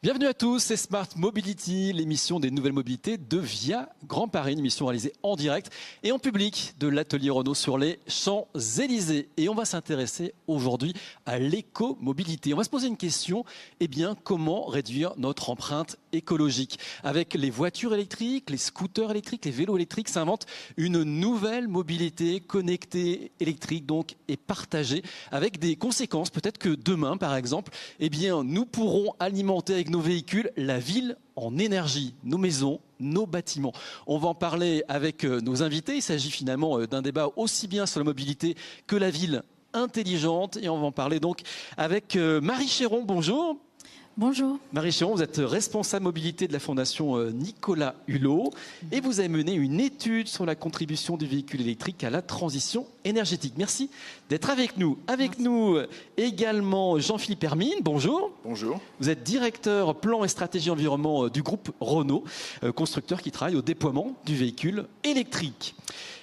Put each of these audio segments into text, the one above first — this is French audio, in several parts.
Bienvenue à tous, c'est Smart Mobility, l'émission des nouvelles mobilités de Via Grand Paris, une émission réalisée en direct et en public de l'atelier Renault sur les Champs-Élysées. Et on va s'intéresser aujourd'hui à l'écomobilité. On va se poser une question, comment réduire notre empreinte écologique? Avec les voitures électriques, les scooters électriques, les vélos électriques, s'invente une nouvelle mobilité connectée, électrique donc, et partagée, avec des conséquences. Peut-être que demain, par exemple, nous pourrons alimenter avec nos véhicules la ville en énergie, nos maisons, nos bâtiments. On va en parler avec nos invités. Il s'agit finalement d'un débat aussi bien sur la mobilité que la ville intelligente. Et on va en parler donc avec Marie Chéron. Bonjour. Bonjour. Marie Chéron, vous êtes responsable mobilité de la Fondation Nicolas Hulot et vous avez mené une étude sur la contribution du véhicule électrique à la transition énergétique. Merci d'être avec nous. Avec nous également Jean-Philippe Hermine. Bonjour. Bonjour. Vous êtes directeur plan et stratégie environnement du groupe Renault, constructeur qui travaille au déploiement du véhicule électrique.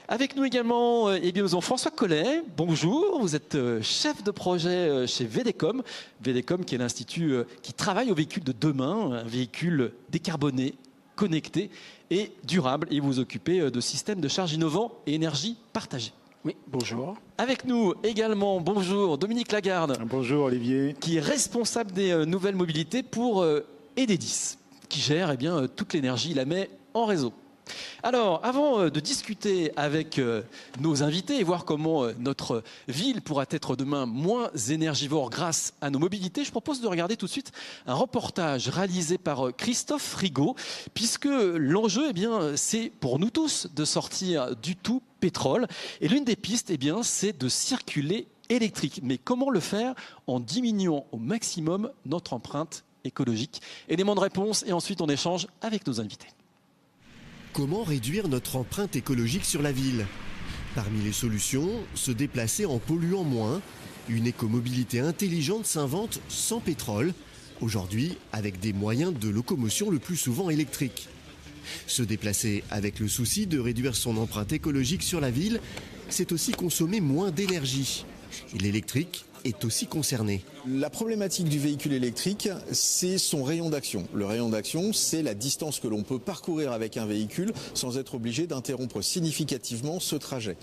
Avec nous également, nous avons François Collet. Bonjour, vous êtes chef de projet chez VDECOM. VDECOM qui est l'institut qui travaille au véhicule de demain, un véhicule décarboné, connecté et durable. Et vous vous occupez de systèmes de charge innovants et énergie partagée. Oui, bonjour. Avec nous également, bonjour, Dominique Lagarde. Bonjour Olivier. Qui est responsable des nouvelles mobilités pour Enedis, qui gère toute l'énergie, la met en réseau. Alors, avant de discuter avec nos invités et voir comment notre ville pourra être demain moins énergivore grâce à nos mobilités, je propose de regarder tout de suite un reportage réalisé par Christophe Rigaud, puisque l'enjeu, c'est pour nous tous de sortir du tout pétrole. Et l'une des pistes, c'est de circuler électrique. Mais comment le faire en diminuant au maximum notre empreinte écologique? Élément de réponse et ensuite on échange avec nos invités. Comment réduire notre empreinte écologique sur la ville? Parmi les solutions, se déplacer en polluant moins. Une écomobilité intelligente s'invente sans pétrole, aujourd'hui avec des moyens de locomotion le plus souvent électriques. Se déplacer avec le souci de réduire son empreinte écologique sur la ville, c'est aussi consommer moins d'énergie. Et l'électrique est aussi concerné. La problématique du véhicule électrique, c'est son rayon d'action. Le rayon d'action, c'est la distance que l'on peut parcourir avec un véhicule sans être obligé d'interrompre significativement ce trajet.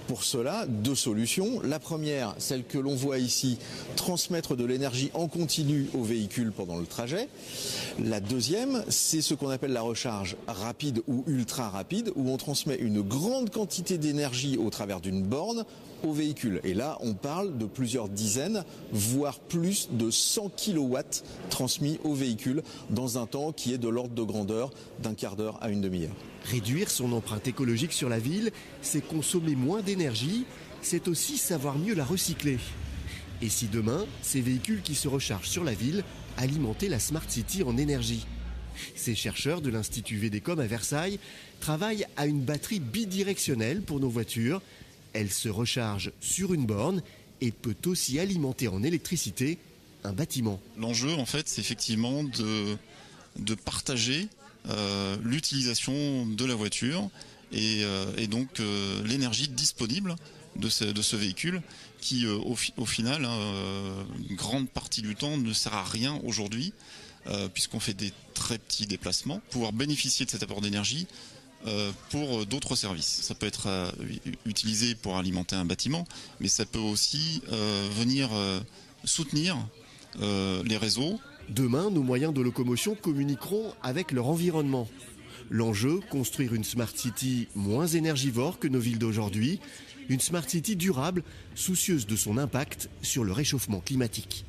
Pour cela, deux solutions. La première, celle que l'on voit ici, transmettre de l'énergie en continu au véhicule pendant le trajet. La deuxième, c'est ce qu'on appelle la recharge rapide ou ultra rapide, où on transmet une grande quantité d'énergie au travers d'une borne au véhicule. Et là, on parle de plusieurs dizaines, voire plus de 100 kW transmis au véhicule dans un temps qui est de l'ordre de grandeur d'un quart d'heure à une demi-heure. Réduire son empreinte écologique sur la ville, c'est consommer moins d'énergie, c'est aussi savoir mieux la recycler. Et si demain, ces véhicules qui se rechargent sur la ville alimentaient la Smart City en énergie? Ces chercheurs de l'Institut VDECOM à Versailles travaillent à une batterie bidirectionnelle pour nos voitures. Elle se recharge sur une borne et peut aussi alimenter en électricité un bâtiment. L'enjeu, en fait, c'est effectivement de partager l'utilisation de la voiture et donc l'énergie disponible de ce véhicule qui, au final, une grande partie du temps ne sert à rien aujourd'hui puisqu'on fait des très petits déplacements. Pouvoir bénéficier de cet apport d'énergie pour d'autres services. Ça peut être utilisé pour alimenter un bâtiment, mais ça peut aussi venir soutenir les réseaux. Demain, nos moyens de locomotion communiqueront avec leur environnement. L'enjeu, construire une Smart City moins énergivore que nos villes d'aujourd'hui, une Smart City durable, soucieuse de son impact sur le réchauffement climatique.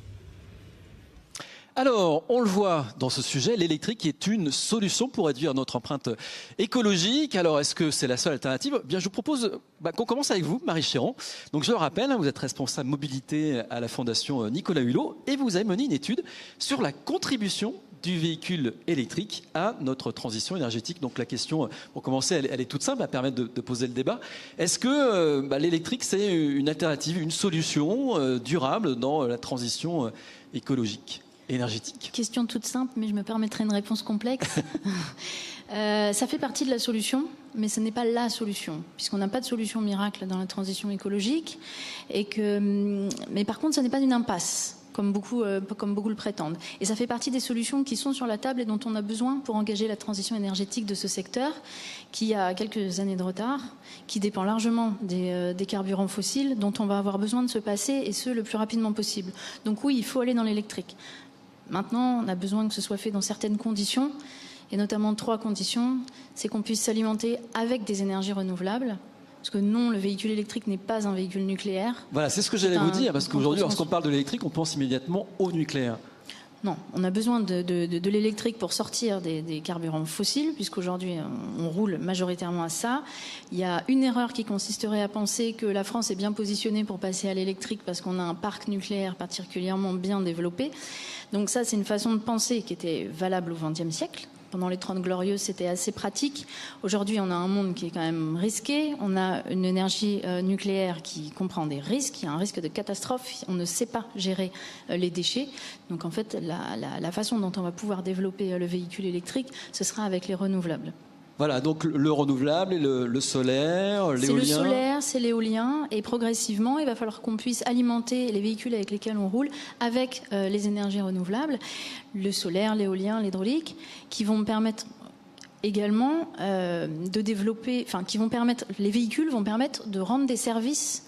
Alors, on le voit dans ce sujet, l'électrique est une solution pour réduire notre empreinte écologique. Alors, est-ce que c'est la seule alternative? Je vous propose qu'on commence avec vous, Marie Chéron. Donc, je le rappelle, vous êtes responsable mobilité à la Fondation Nicolas Hulot et vous avez mené une étude sur la contribution du véhicule électrique à notre transition énergétique. Donc la question, pour commencer, elle est toute simple, à permettre de poser le débat. Est-ce que l'électrique, c'est une alternative, une solution durable dans la transition écologique, énergétique? Question toute simple, mais je me permettrai une réponse complexe. Ça fait partie de la solution, mais ce n'est pas la solution, puisqu'on n'a pas de solution miracle dans la transition écologique. Mais par contre, ce n'est pas une impasse. comme beaucoup le prétendent. Et ça fait partie des solutions qui sont sur la table et dont on a besoin pour engager la transition énergétique de ce secteur, qui a quelques années de retard, qui dépend largement des carburants fossiles, dont on va avoir besoin de se passer, et ce, le plus rapidement possible. Donc oui, il faut aller dans l'électrique. Maintenant, on a besoin que ce soit fait dans certaines conditions, et notamment 3 conditions. C'est qu'on puisse s'alimenter avec des énergies renouvelables. Parce que non, le véhicule électrique n'est pas un véhicule nucléaire. Voilà, c'est ce que j'allais vous dire, parce qu'aujourd'hui, lorsqu'on parle de l'électrique, on pense immédiatement au nucléaire. Non, on a besoin de l'électrique pour sortir des carburants fossiles, puisqu'aujourd'hui, on roule majoritairement à ça. Il y a une erreur qui consisterait à penser que la France est bien positionnée pour passer à l'électrique parce qu'on a un parc nucléaire particulièrement bien développé. Donc ça, c'est une façon de penser qui était valable au XXe siècle. Pendant les 30 Glorieuses, c'était assez pratique. Aujourd'hui, on a un monde qui est quand même risqué. On a une énergie nucléaire qui comprend des risques. Il y a un risque de catastrophe. On ne sait pas gérer les déchets. Donc, en fait, la façon dont on va pouvoir développer le véhicule électrique, ce sera avec les renouvelables. Voilà, donc le renouvelable, et le solaire, l'éolien. C'est le solaire, c'est l'éolien, et progressivement, il va falloir qu'on puisse alimenter les véhicules avec lesquels on roule avec les énergies renouvelables, le solaire, l'éolien, l'hydraulique, qui vont permettre également de développer, enfin, les véhicules vont permettre de rendre des services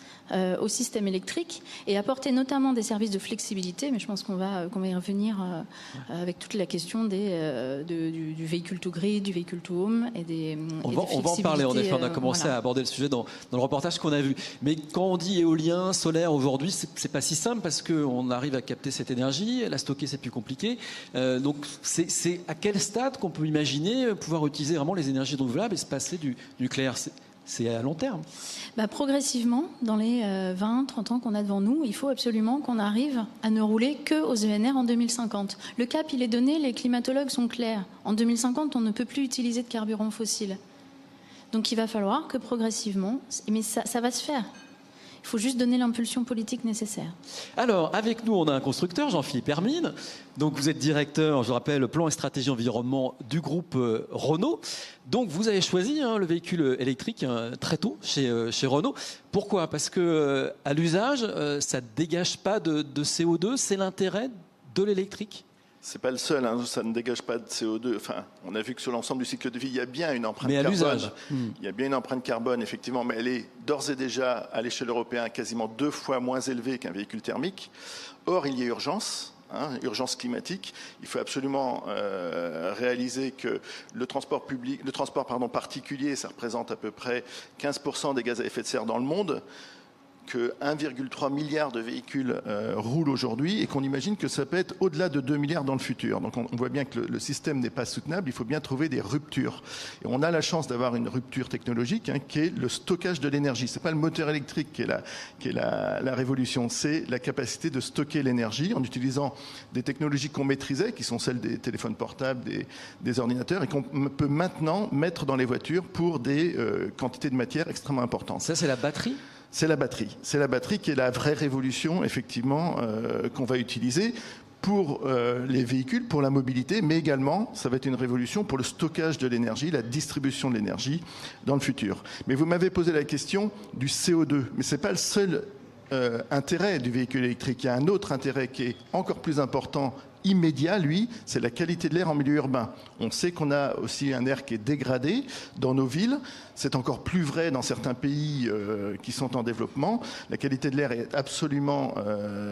au système électrique et apporter notamment des services de flexibilité, mais je pense qu'on va y revenir avec toute la question du véhicule to grid, du véhicule to home on va en parler, en effet, on a commencé à aborder le sujet dans le reportage qu'on a vu. Mais quand on dit éolien, solaire aujourd'hui, c'est pas si simple parce qu'on arrive à capter cette énergie, la stocker c'est plus compliqué. Donc c'est à quel stade qu'on peut imaginer pouvoir utiliser vraiment les énergies renouvelables et se passer du nucléaire? C'est à long terme. Progressivement, dans les 20-30 ans qu'on a devant nous, il faut absolument qu'on arrive à ne rouler que aux ENR en 2050. Le cap, il est donné, les climatologues sont clairs. En 2050, on ne peut plus utiliser de carburant fossile. Donc il va falloir que progressivement, mais ça va se faire. Il faut juste donner l'impulsion politique nécessaire. Alors, avec nous, on a un constructeur, Jean-Philippe Hermine. Donc, vous êtes directeur, je rappelle, plan et stratégie environnement du groupe Renault. Donc, vous avez choisi le véhicule électrique très tôt chez Renault. Pourquoi? Parce que à l'usage, ça ne dégage pas de CO2. C'est l'intérêt de l'électrique? C'est pas le seul, ça ne dégage pas de CO2. Enfin, on a vu que sur l'ensemble du cycle de vie, il y a bien une empreinte carbone. L'usage. Il y a bien une empreinte carbone, effectivement, mais elle est d'ores et déjà, à l'échelle européenne, quasiment 2 fois moins élevée qu'un véhicule thermique. Or, il y a urgence. Urgence climatique. Il faut absolument réaliser que le transport particulier, ça représente à peu près 15% des gaz à effet de serre dans le monde, que 1,3 milliard de véhicules roulent aujourd'hui et qu'on imagine que ça peut être au-delà de 2 milliards dans le futur. Donc on voit bien que le système n'est pas soutenable, il faut bien trouver des ruptures. Et on a la chance d'avoir une rupture technologique qui est le stockage de l'énergie. C'est pas le moteur électrique qui est la révolution, c'est la capacité de stocker l'énergie en utilisant des technologies qu'on maîtrisait, qui sont celles des téléphones portables, des ordinateurs, et qu'on peut maintenant mettre dans les voitures pour des quantités de matière extrêmement importantes. Ça, c'est la batterie ? C'est la batterie. C'est la batterie qui est la vraie révolution, effectivement, qu'on va utiliser pour les véhicules, pour la mobilité, mais également, ça va être une révolution pour le stockage de l'énergie, la distribution de l'énergie dans le futur. Mais vous m'avez posé la question du CO2, mais ce n'est pas le seul intérêt du véhicule électrique. Il y a un autre intérêt qui est encore plus important, immédiat, lui, c'est la qualité de l'air en milieu urbain. On sait qu'on a aussi un air qui est dégradé dans nos villes. C'est encore plus vrai dans certains pays qui sont en développement. La qualité de l'air est absolument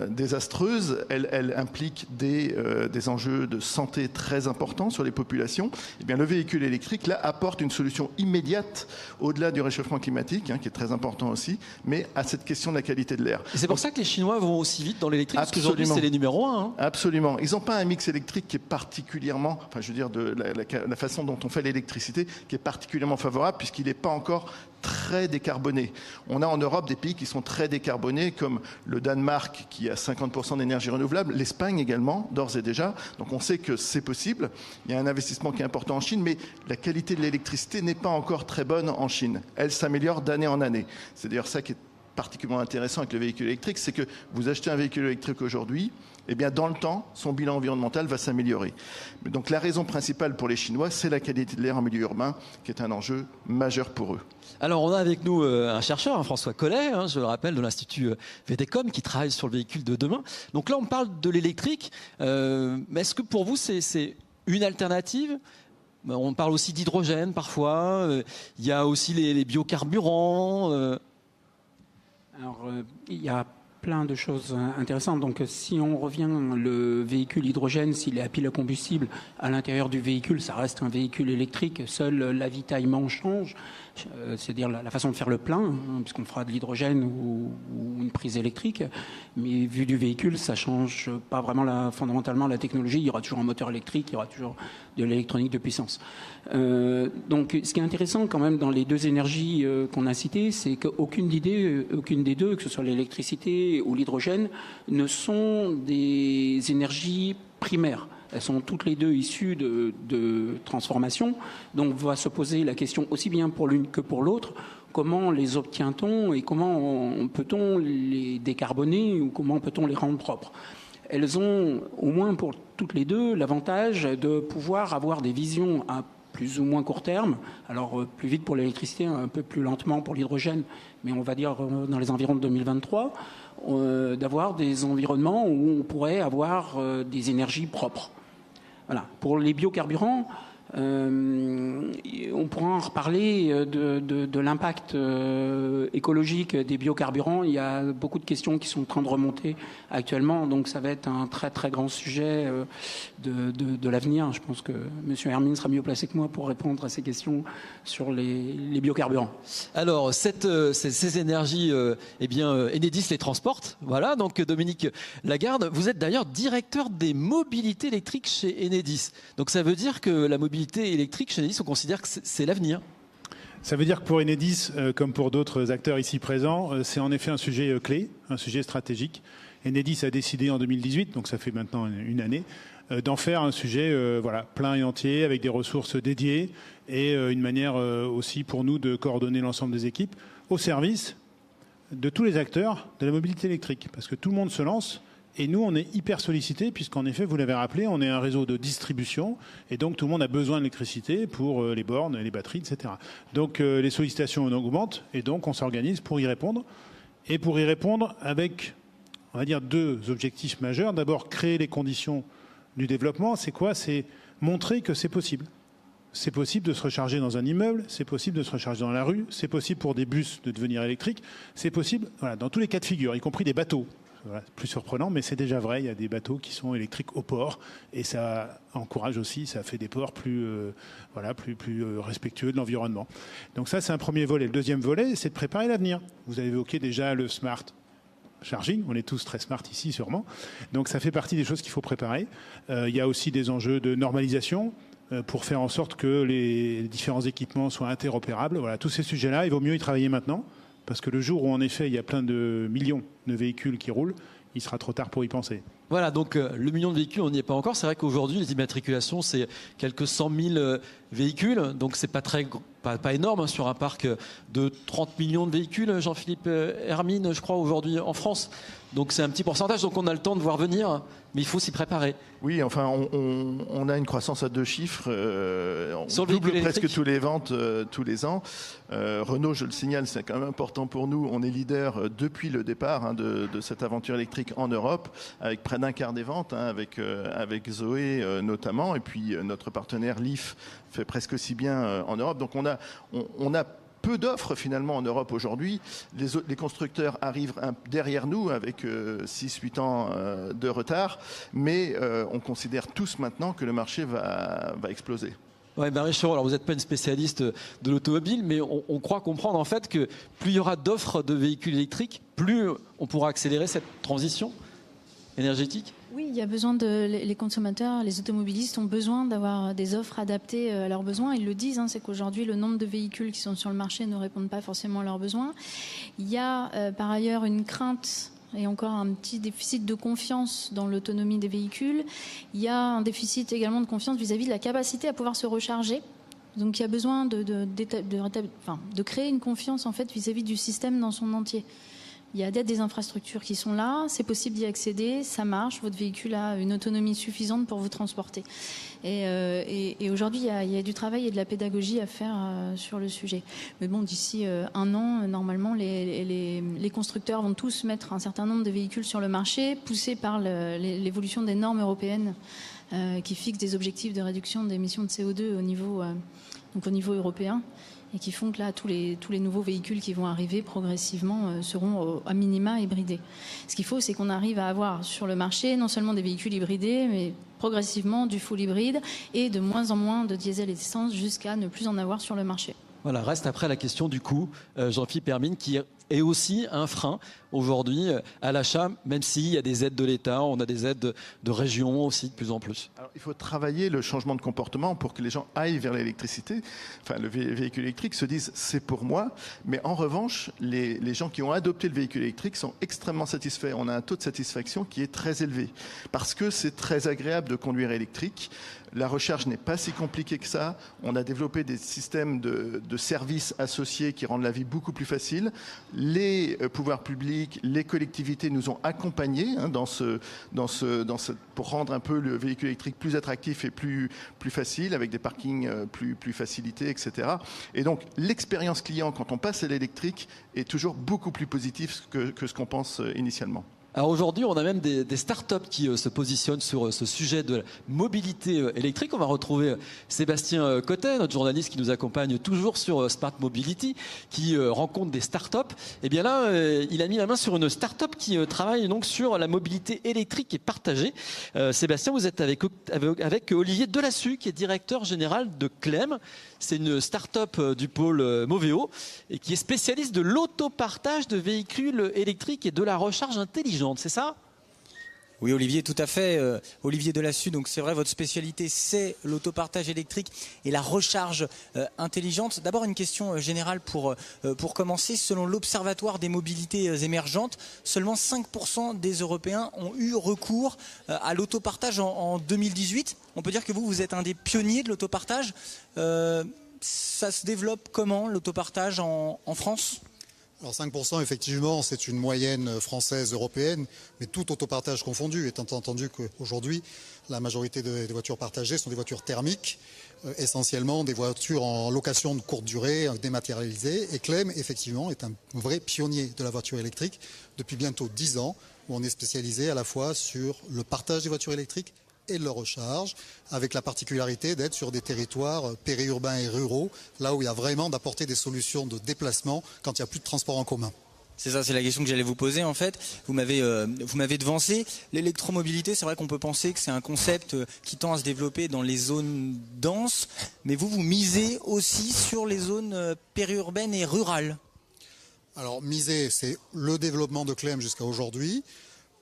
désastreuse. Elle implique des enjeux de santé très importants sur les populations. Eh bien, le véhicule électrique, là, apporte une solution immédiate au-delà du réchauffement climatique, qui est très important aussi, mais à cette question de la qualité de l'air. Et c'est pour ça que les Chinois vont aussi vite dans l'électrique, parce qu'aujourd'hui, c'est les numéros 1. Absolument. Ils n'ont pas un mix électrique qui est particulièrement, enfin, je veux dire, de la façon dont on fait l'électricité, qui est particulièrement favorable, puisqu'il n'est pas encore très décarboné. On a en Europe des pays qui sont très décarbonés, comme le Danemark, qui a 50% d'énergie renouvelable, l'Espagne également, d'ores et déjà. Donc on sait que c'est possible. Il y a un investissement qui est important en Chine, mais la qualité de l'électricité n'est pas encore très bonne en Chine. Elle s'améliore d'année en année. C'est d'ailleurs ça qui est particulièrement intéressant avec le véhicule électrique, c'est que vous achetez un véhicule électrique aujourd'hui, eh bien, dans le temps, son bilan environnemental va s'améliorer. Donc la raison principale pour les Chinois, c'est la qualité de l'air en milieu urbain, qui est un enjeu majeur pour eux. Alors, on a avec nous un chercheur, François Collet, je le rappelle, de l'Institut VDECOM, qui travaille sur le véhicule de demain. Donc là, on parle de l'électrique. Mais est-ce que pour vous, c'est une alternative ? On parle aussi d'hydrogène parfois. Il y a aussi les biocarburants. Alors, il y a plein de choses intéressantes. Donc, si on revient, le véhicule hydrogène, s'il est à pile à combustible, à l'intérieur du véhicule, ça reste un véhicule électrique. Seul l'avitaillement change, c'est-à-dire la façon de faire le plein, puisqu'on fera de l'hydrogène ou une prise électrique. Mais vu du véhicule, ça change pas vraiment fondamentalement la technologie. Il y aura toujours un moteur électrique, il y aura toujours de l'électronique de puissance. Donc, ce qui est intéressant quand même dans les deux énergies qu'on a citées, c'est qu'aucune des deux, que ce soit l'électricité ou l'hydrogène, ne sont des énergies primaires. Elles sont toutes les deux issues de transformation. Donc, va se poser la question aussi bien pour l'une que pour l'autre. Comment les obtient-on et comment peut-on les décarboner ou comment peut-on les rendre propres ? Elles ont, au moins pour toutes les deux, l'avantage de pouvoir avoir des visions à plus ou moins court terme. Alors, plus vite pour l'électricité, un peu plus lentement pour l'hydrogène, mais on va dire dans les environs de 2023, d'avoir des environnements où on pourrait avoir des énergies propres. Voilà. Pour les biocarburants, on pourra en reparler de l'impact écologique des biocarburants. Il y a beaucoup de questions qui sont en train de remonter actuellement, donc ça va être un très très grand sujet de l'avenir. Je pense que M. Hermine sera mieux placé que moi pour répondre à ces questions sur les biocarburants. Alors, ces énergies, Enedis les transporte. Voilà, donc Dominique Lagarde, vous êtes d'ailleurs directeur des mobilités électriques chez Enedis. Donc ça veut dire que la mobilité électrique chez Enedis, on considère que c'est l'avenir. Ça veut dire que pour Enedis, comme pour d'autres acteurs ici présents, c'est en effet un sujet clé, un sujet stratégique. Enedis a décidé en 2018, donc ça fait maintenant une année, d'en faire un sujet plein et entier, avec des ressources dédiées et une manière aussi pour nous de coordonner l'ensemble des équipes au service de tous les acteurs de la mobilité électrique. Parce que tout le monde se lance. Et nous, on est hyper sollicités, puisqu'en effet, vous l'avez rappelé, on est un réseau de distribution, et donc tout le monde a besoin d'électricité pour les bornes, les batteries, etc. Donc les sollicitations augmentent, et donc on s'organise pour y répondre. Et pour y répondre avec, on va dire, deux objectifs majeurs. D'abord, créer les conditions du développement. C'est quoi ? C'est montrer que c'est possible. C'est possible de se recharger dans un immeuble, c'est possible de se recharger dans la rue, c'est possible pour des bus de devenir électriques, c'est possible dans tous les cas de figure, y compris des bateaux. Voilà, plus surprenant, mais c'est déjà vrai. Il y a des bateaux qui sont électriques au port, et ça encourage aussi, ça fait des ports plus respectueux de l'environnement. Donc ça, c'est un premier volet. Le deuxième volet, c'est de préparer l'avenir. Vous avez évoqué déjà le smart charging. On est tous très smart ici, sûrement. Donc ça fait partie des choses qu'il faut préparer. Il y a aussi des enjeux de normalisation pour faire en sorte que les différents équipements soient interopérables. Voilà, tous ces sujets-là, il vaut mieux y travailler maintenant. Parce que le jour où, en effet, il y a plein de millions de véhicules qui roulent, il sera trop tard pour y penser. Voilà, donc le million de véhicules, on n'y est pas encore. C'est vrai qu'aujourd'hui, les immatriculations, c'est quelques 100 000 véhicules. Donc, c'est pas énorme sur un parc de 30 millions de véhicules, Jean-Philippe Hermine, je crois, aujourd'hui en France. Donc, c'est un petit pourcentage. Donc, on a le temps de voir venir, mais il faut s'y préparer. Oui, enfin, on a une croissance à 2 chiffres. On double presque tous les ventes tous les ans. Renault, je le signale, c'est quand même important pour nous. On est leader depuis le départ de cette aventure électrique en Europe, avec près d'un quart des ventes, avec Zoé notamment. Et puis, notre partenaire Leaf fait presque aussi bien en Europe. Donc, on a peu d'offres finalement en Europe aujourd'hui. Les constructeurs arrivent derrière nous avec 6-8 ans de retard, mais on considère tous maintenant que le marché va exploser. Ouais, Marie Chereau, alors vous n'êtes pas une spécialiste de l'automobile, mais on croit comprendre en fait que plus il y aura d'offres de véhicules électriques, plus on pourra accélérer cette transition énergétique. Oui, il y a besoin les consommateurs, les automobilistes ont besoin d'avoir des offres adaptées à leurs besoins. Ils le disent, c'est qu'aujourd'hui, le nombre de véhicules qui sont sur le marché ne répondent pas forcément à leurs besoins. Il y a par ailleurs une crainte et encore un petit déficit de confiance dans l'autonomie des véhicules. Il y a un déficit également de confiance vis-à-vis de la capacité à pouvoir se recharger. Donc il y a besoin de créer une confiance en fait vis-à-vis du système dans son entier. Il y a des infrastructures qui sont là, c'est possible d'y accéder, ça marche, votre véhicule a une autonomie suffisante pour vous transporter. Et aujourd'hui, il y a du travail et de la pédagogie à faire sur le sujet. Mais bon, d'ici un an, normalement, les constructeurs vont tous mettre un certain nombre de véhicules sur le marché, poussés par l'évolution des normes européennes qui fixent des objectifs de réduction d'émissions de CO2 au niveau européen. Et qui font que là, tous les nouveaux véhicules qui vont arriver progressivement seront à minima hybridés. Ce qu'il faut, c'est qu'on arrive à avoir sur le marché non seulement des véhicules hybridés, mais progressivement du full hybride et de moins en moins de diesel et d'essence jusqu'à ne plus en avoir sur le marché. Voilà, reste après la question du coût, Jean-Philippe Hermine, qui est aussi un frein aujourd'hui à l'achat, même s'il y a des aides de l'État, on a des aides de région aussi de plus en plus. Alors, il faut travailler le changement de comportement pour que les gens aillent vers l'électricité. Enfin, le véhicule électrique se disent c'est pour moi, mais en revanche, les gens qui ont adopté le véhicule électrique sont extrêmement satisfaits. On a un taux de satisfaction qui est très élevé parce que c'est très agréable de conduire électrique. La recharge n'est pas si compliquée que ça. On a développé des systèmes de services associés qui rendent la vie beaucoup plus facile. Les pouvoirs publics, les collectivités nous ont accompagnés pour rendre un peu le véhicule électrique plus attractif et plus facile, avec des parkings plus facilités, etc. Et donc l'expérience client quand on passe à l'électrique est toujours beaucoup plus positive que ce qu'on pense initialement. Alors aujourd'hui, on a même des startups qui se positionnent sur ce sujet de la mobilité électrique. On va retrouver Sébastien Cotet, notre journaliste qui nous accompagne toujours sur Smart Mobility, qui rencontre des startups. Et bien là, il a mis la main sur une startup qui travaille donc sur la mobilité électrique et partagée. Sébastien, vous êtes avec Olivier Delassus, qui est directeur général de Clem. C'est une start-up du pôle Moveo et qui est spécialiste de l'autopartage de véhicules électriques et de la recharge intelligente, c'est ça ? Oui, Olivier, tout à fait. Olivier Delassus, donc c'est vrai, votre spécialité, c'est l'autopartage électrique et la recharge intelligente. D'abord, une question générale pour commencer. Selon l'Observatoire des mobilités émergentes, seulement 5% des Européens ont eu recours à l'autopartage en 2018. On peut dire que vous êtes un des pionniers de l'autopartage. Ça se développe comment, l'autopartage en France ? Alors 5%, effectivement, c'est une moyenne française, européenne, mais tout autopartage confondu, étant entendu qu'aujourd'hui, la majorité des voitures partagées sont des voitures thermiques, essentiellement des voitures en location de courte durée, dématérialisées. Et Clem, effectivement, est un vrai pionnier de la voiture électrique depuis bientôt 10 ans, où on est spécialisé à la fois sur le partage des voitures électriques et de leur recharge, avec la particularité d'être sur des territoires périurbains et ruraux, là où il y a vraiment d'apporter des solutions de déplacement quand il n'y a plus de transport en commun. C'est ça, c'est la question que j'allais vous poser en fait. Vous m'avez devancé. L'électromobilité, c'est vrai qu'on peut penser que c'est un concept qui tend à se développer dans les zones denses, mais vous misez aussi sur les zones périurbaines et rurales. Alors miser, c'est le développement de Clem jusqu'à aujourd'hui,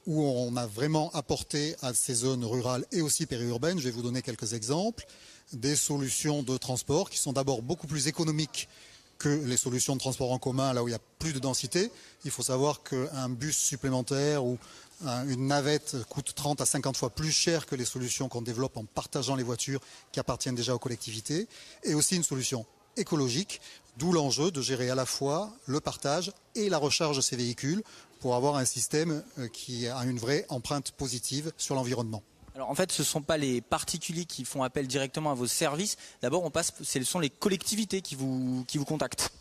où on a vraiment apporté à ces zones rurales et aussi périurbaines, je vais vous donner quelques exemples, des solutions de transport qui sont d'abord beaucoup plus économiques que les solutions de transport en commun, là où il y a plus de densité. Il faut savoir qu'un bus supplémentaire ou une navette coûte 30 à 50 fois plus cher que les solutions qu'on développe en partageant les voitures qui appartiennent déjà aux collectivités, et aussi une solution écologique, d'où l'enjeu de gérer à la fois le partage et la recharge de ces véhicules pour avoir un système qui a une vraie empreinte positive sur l'environnement. Alors en fait, ce ne sont pas les particuliers qui font appel directement à vos services. D'abord, ce sont les collectivités qui vous contactent.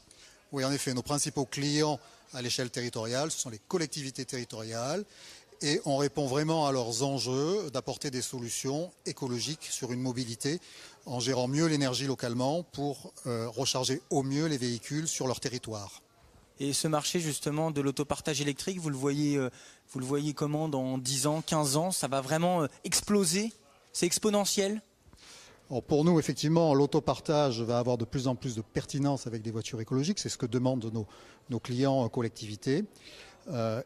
Oui, en effet, nos principaux clients à l'échelle territoriale, ce sont les collectivités territoriales. Et on répond vraiment à leurs enjeux d'apporter des solutions écologiques sur une mobilité en gérant mieux l'énergie localement pour recharger au mieux les véhicules sur leur territoire. Et ce marché justement de l'autopartage électrique, vous le voyez comment dans 10 ans, 15 ans? Ça va vraiment exploser? C'est exponentiel? Alors pour nous, effectivement, l'autopartage va avoir de plus en plus de pertinence avec des voitures écologiques. C'est ce que demandent nos clients collectivités.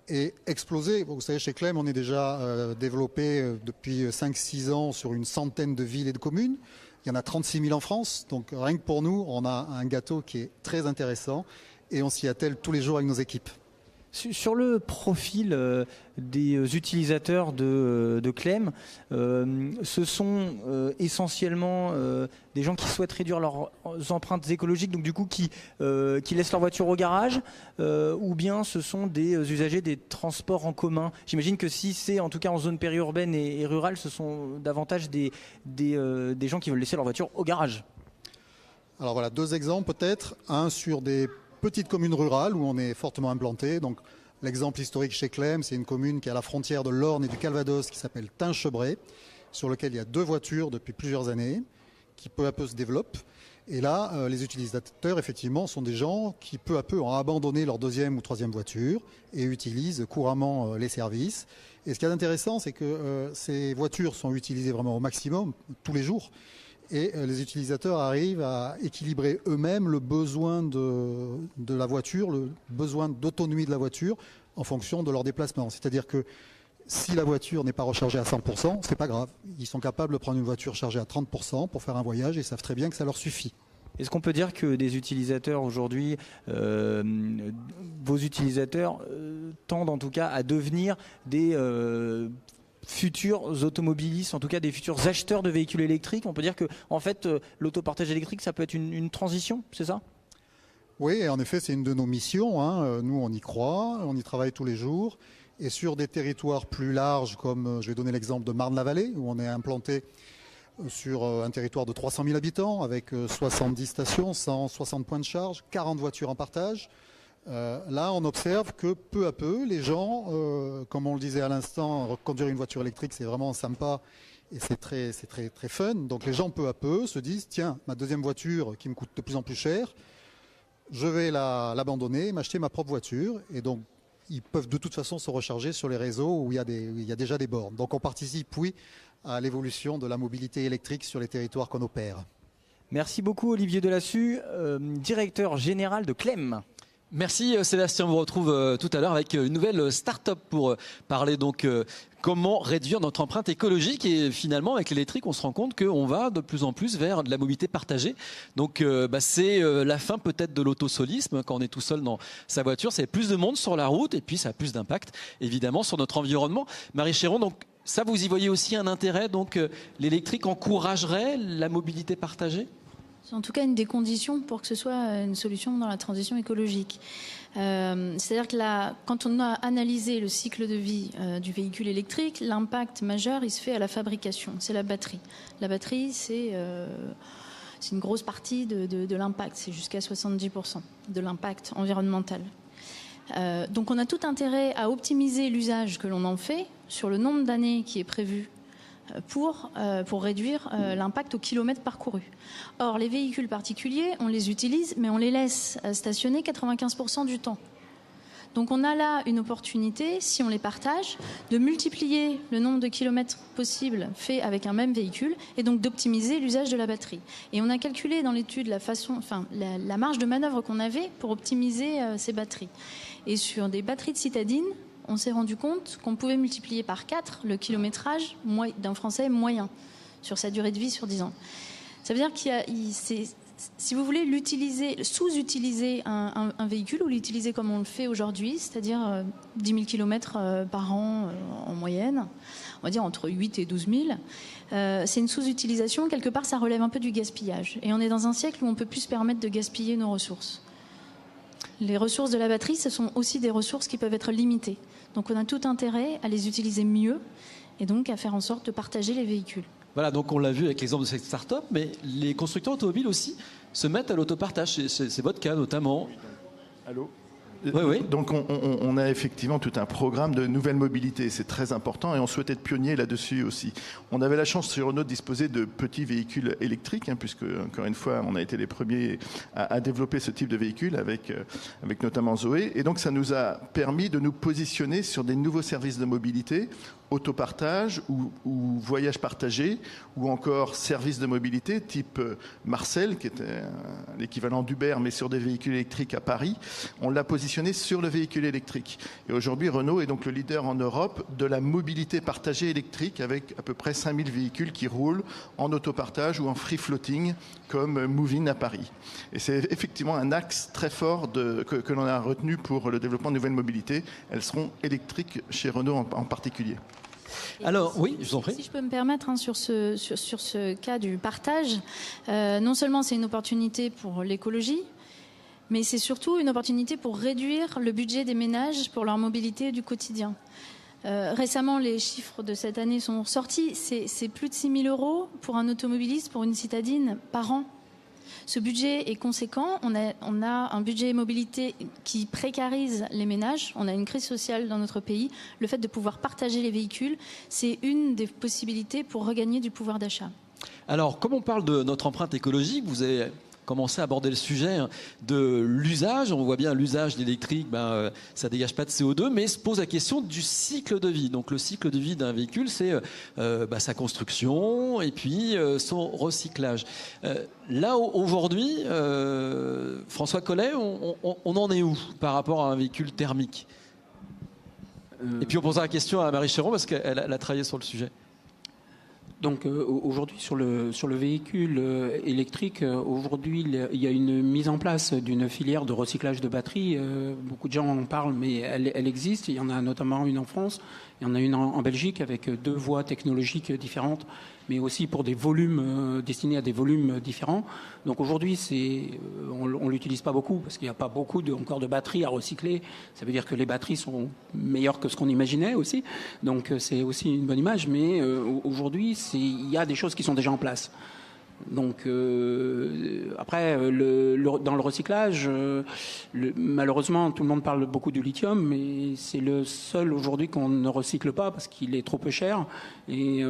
Et exploser, vous savez, chez Clem, on est déjà développé depuis 5-6 ans sur une centaine de villes et de communes. Il y en a 36 000 en France. Donc rien que pour nous, on a un gâteau qui est très intéressant et on s'y attelle tous les jours avec nos équipes. Sur le profil des utilisateurs de Clem, ce sont essentiellement des gens qui souhaitent réduire leurs empreintes écologiques, donc du coup qui laissent leur voiture au garage, ou bien ce sont des usagers des transports en commun. J'imagine que si c'est en tout cas en zone périurbaine et rurale, ce sont davantage des gens qui veulent laisser leur voiture au garage. Alors voilà, 2 exemples peut-être. Un sur des petites communes rurales où on est fortement implanté. Donc l'exemple historique chez Clem, c'est une commune qui est à la frontière de l'Orne et du Calvados qui s'appelle Tinchebray, sur lequel il y a 2 voitures depuis plusieurs années, qui peu à peu se développent. Et là, les utilisateurs, effectivement, sont des gens qui peu à peu ont abandonné leur 2e ou 3e voiture et utilisent couramment les services. Et ce qui est intéressant, c'est que ces voitures sont utilisées vraiment au maximum, tous les jours. Et les utilisateurs arrivent à équilibrer eux-mêmes le besoin de la voiture, le besoin d'autonomie de la voiture en fonction de leur déplacement. C'est-à-dire que si la voiture n'est pas rechargée à 100%, c'est pas grave. Ils sont capables de prendre une voiture chargée à 30% pour faire un voyage et ils savent très bien que ça leur suffit. Est-ce qu'on peut dire que des utilisateurs aujourd'hui, vos utilisateurs, tendent en tout cas à devenir des futurs automobilistes, en tout cas des futurs acheteurs de véhicules électriques? On peut dire que en fait, l'autopartage électrique, ça peut être une transition, c'est ça? Oui, en effet, c'est une de nos missions. Hein. Nous, on y croit, on y travaille tous les jours. Et sur des territoires plus larges, comme je vais donner l'exemple de Marne-la-Vallée, où on est implanté sur un territoire de 300 000 habitants, avec 70 stations, 160 points de charge, 40 voitures en partage. Là, on observe que peu à peu, les gens, comme on le disait à l'instant, conduire une voiture électrique, c'est vraiment sympa et c'est très fun. Donc les gens, peu à peu, se disent, tiens, ma 2e voiture qui me coûte de plus en plus cher, je vais l'abandonner, m'acheter ma propre voiture. Et donc, ils peuvent de toute façon se recharger sur les réseaux où il y a déjà des bornes. Donc on participe, oui, à l'évolution de la mobilité électrique sur les territoires qu'on opère. Merci beaucoup Olivier Delassus, directeur général de Clem. Merci Sébastien, on vous retrouve tout à l'heure avec une nouvelle start-up pour parler donc comment réduire notre empreinte écologique. Et finalement avec l'électrique on se rend compte qu'on va de plus en plus vers de la mobilité partagée. Donc c'est la fin peut-être de l'autosolisme quand on est tout seul dans sa voiture. C'est plus de monde sur la route et puis ça a plus d'impact évidemment sur notre environnement. Marie Chéron, donc ça vous y voyez aussi un intérêt, donc l'électrique encouragerait la mobilité partagée? C'est en tout cas une des conditions pour que ce soit une solution dans la transition écologique. C'est-à-dire que quand on a analysé le cycle de vie du véhicule électrique, l'impact majeur, il se fait à la fabrication. C'est la batterie. La batterie, c'est une grosse partie de l'impact. C'est jusqu'à 70% de l'impact environnemental. Donc on a tout intérêt à optimiser l'usage que l'on en fait sur le nombre d'années qui est prévu pour réduire l'impact au kilomètre parcouru. Or, les véhicules particuliers, on les utilise, mais on les laisse stationner 95% du temps. Donc on a là une opportunité, si on les partage, de multiplier le nombre de kilomètres possibles faits avec un même véhicule et donc d'optimiser l'usage de la batterie. Et on a calculé dans l'étude la marge de manœuvre qu'on avait pour optimiser ces batteries. Et sur des batteries de citadine, on s'est rendu compte qu'on pouvait multiplier par 4 le kilométrage d'un Français moyen sur sa durée de vie sur 10 ans. Ça veut dire si vous voulez sous-utiliser un véhicule ou l'utiliser comme on le fait aujourd'hui, c'est-à-dire 10 000 km par an en moyenne, on va dire entre 8 et 12 000, c'est une sous-utilisation. Quelque part, ça relève un peu du gaspillage. Et on est dans un siècle où on ne peut plus se permettre de gaspiller nos ressources. Les ressources de la batterie, ce sont aussi des ressources qui peuvent être limitées. Donc on a tout intérêt à les utiliser mieux et donc à faire en sorte de partager les véhicules. Voilà, donc on l'a vu avec l'exemple de cette start-up, mais les constructeurs automobiles aussi se mettent à l'autopartage. C'est votre cas notamment. Allô ? Oui. Donc on a effectivement tout un programme de nouvelle mobilité, c'est très important et on souhaite être pionnier là-dessus aussi. On avait la chance sur Renault de disposer de petits véhicules électriques, puisque encore une fois on a été les premiers à développer ce type de véhicule avec notamment Zoé, et donc ça nous a permis de nous positionner sur des nouveaux services de mobilité autopartage ou voyage partagé, ou encore services de mobilité type Marcel, qui était l'équivalent d'Uber, mais sur des véhicules électriques à Paris. On l'a positionné sur le véhicule électrique. Et aujourd'hui, Renault est donc le leader en Europe de la mobilité partagée électrique, avec à peu près 5000 véhicules qui roulent en autopartage ou en free floating, comme Movin à Paris. Et c'est effectivement un axe très fort que l'on a retenu pour le développement de nouvelles mobilités. Elles seront électriques chez Renault en particulier. Alors, oui, je vous en prie. Si je peux me permettre, sur ce cas du partage, non seulement c'est une opportunité pour l'écologie, mais c'est surtout une opportunité pour réduire le budget des ménages pour leur mobilité du quotidien. Récemment, les chiffres de cette année sont sortis. C'est plus de 6 000 € pour un automobiliste, pour une citadine, par an. Ce budget est conséquent. On a un budget mobilité qui précarise les ménages. On a une crise sociale dans notre pays. Le fait de pouvoir partager les véhicules, c'est une des possibilités pour regagner du pouvoir d'achat. Alors, comme on parle de notre empreinte écologique, vous avez commencé à aborder le sujet de l'usage. On voit bien l'usage d'électrique, ça dégage pas de CO2, mais se pose la question du cycle de vie. Donc le cycle de vie d'un véhicule, c'est sa construction et puis son recyclage. Là, aujourd'hui, François Collet, on en est où par rapport à un véhicule thermique? Et puis on posera la question à Marie Chéron parce qu'elle a travaillé sur le sujet. Donc aujourd'hui sur le véhicule électrique, aujourd'hui il y a une mise en place d'une filière de recyclage de batteries. Beaucoup de gens en parlent, mais elle existe. Il y en a notamment une en France, il y en a une en Belgique avec 2 voies technologiques différentes, mais aussi pour des volumes destinés à des volumes différents. Donc aujourd'hui, on l'utilise pas beaucoup parce qu'il n'y a pas beaucoup encore de batteries à recycler. Ça veut dire que les batteries sont meilleures que ce qu'on imaginait aussi. Donc c'est aussi une bonne image. Mais aujourd'hui, il y a des choses qui sont déjà en place. Donc après, dans le recyclage, malheureusement, tout le monde parle beaucoup du lithium, mais c'est le seul aujourd'hui qu'on ne recycle pas parce qu'il est trop peu cher. Et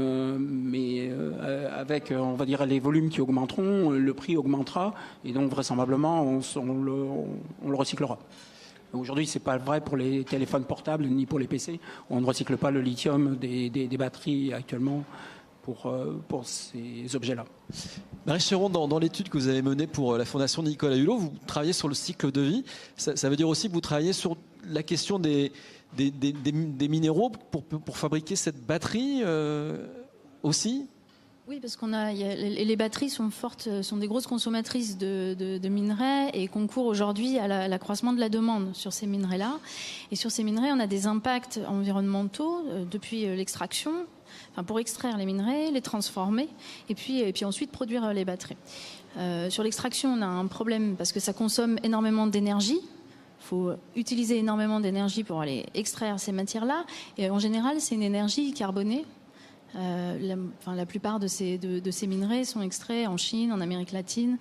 avec, on va dire, les volumes qui augmenteront, le prix augmentera, et donc vraisemblablement, on le recyclera. Aujourd'hui, c'est pas vrai pour les téléphones portables ni pour les PC. On ne recycle pas le lithium des batteries actuellement pour ces objets-là. Marie Chéron, dans l'étude que vous avez menée pour la Fondation Nicolas Hulot, vous travaillez sur le cycle de vie. Ça veut dire aussi que vous travaillez sur la question des minéraux pour fabriquer cette batterie aussi? Oui, parce les batteries sont des grosses consommatrices de minerais et concourent aujourd'hui à l'accroissement de la demande sur ces minerais-là. Et sur ces minerais, on a des impacts environnementaux depuis l'extraction, pour extraire les minerais, les transformer et puis ensuite produire les batteries. Sur l'extraction, on a un problème parce que ça consomme énormément d'énergie. Il faut utiliser énormément d'énergie pour aller extraire ces matières-là. Et en général, c'est une énergie carbonée. La plupart de ces minerais sont extraits en Chine, en Amérique latine,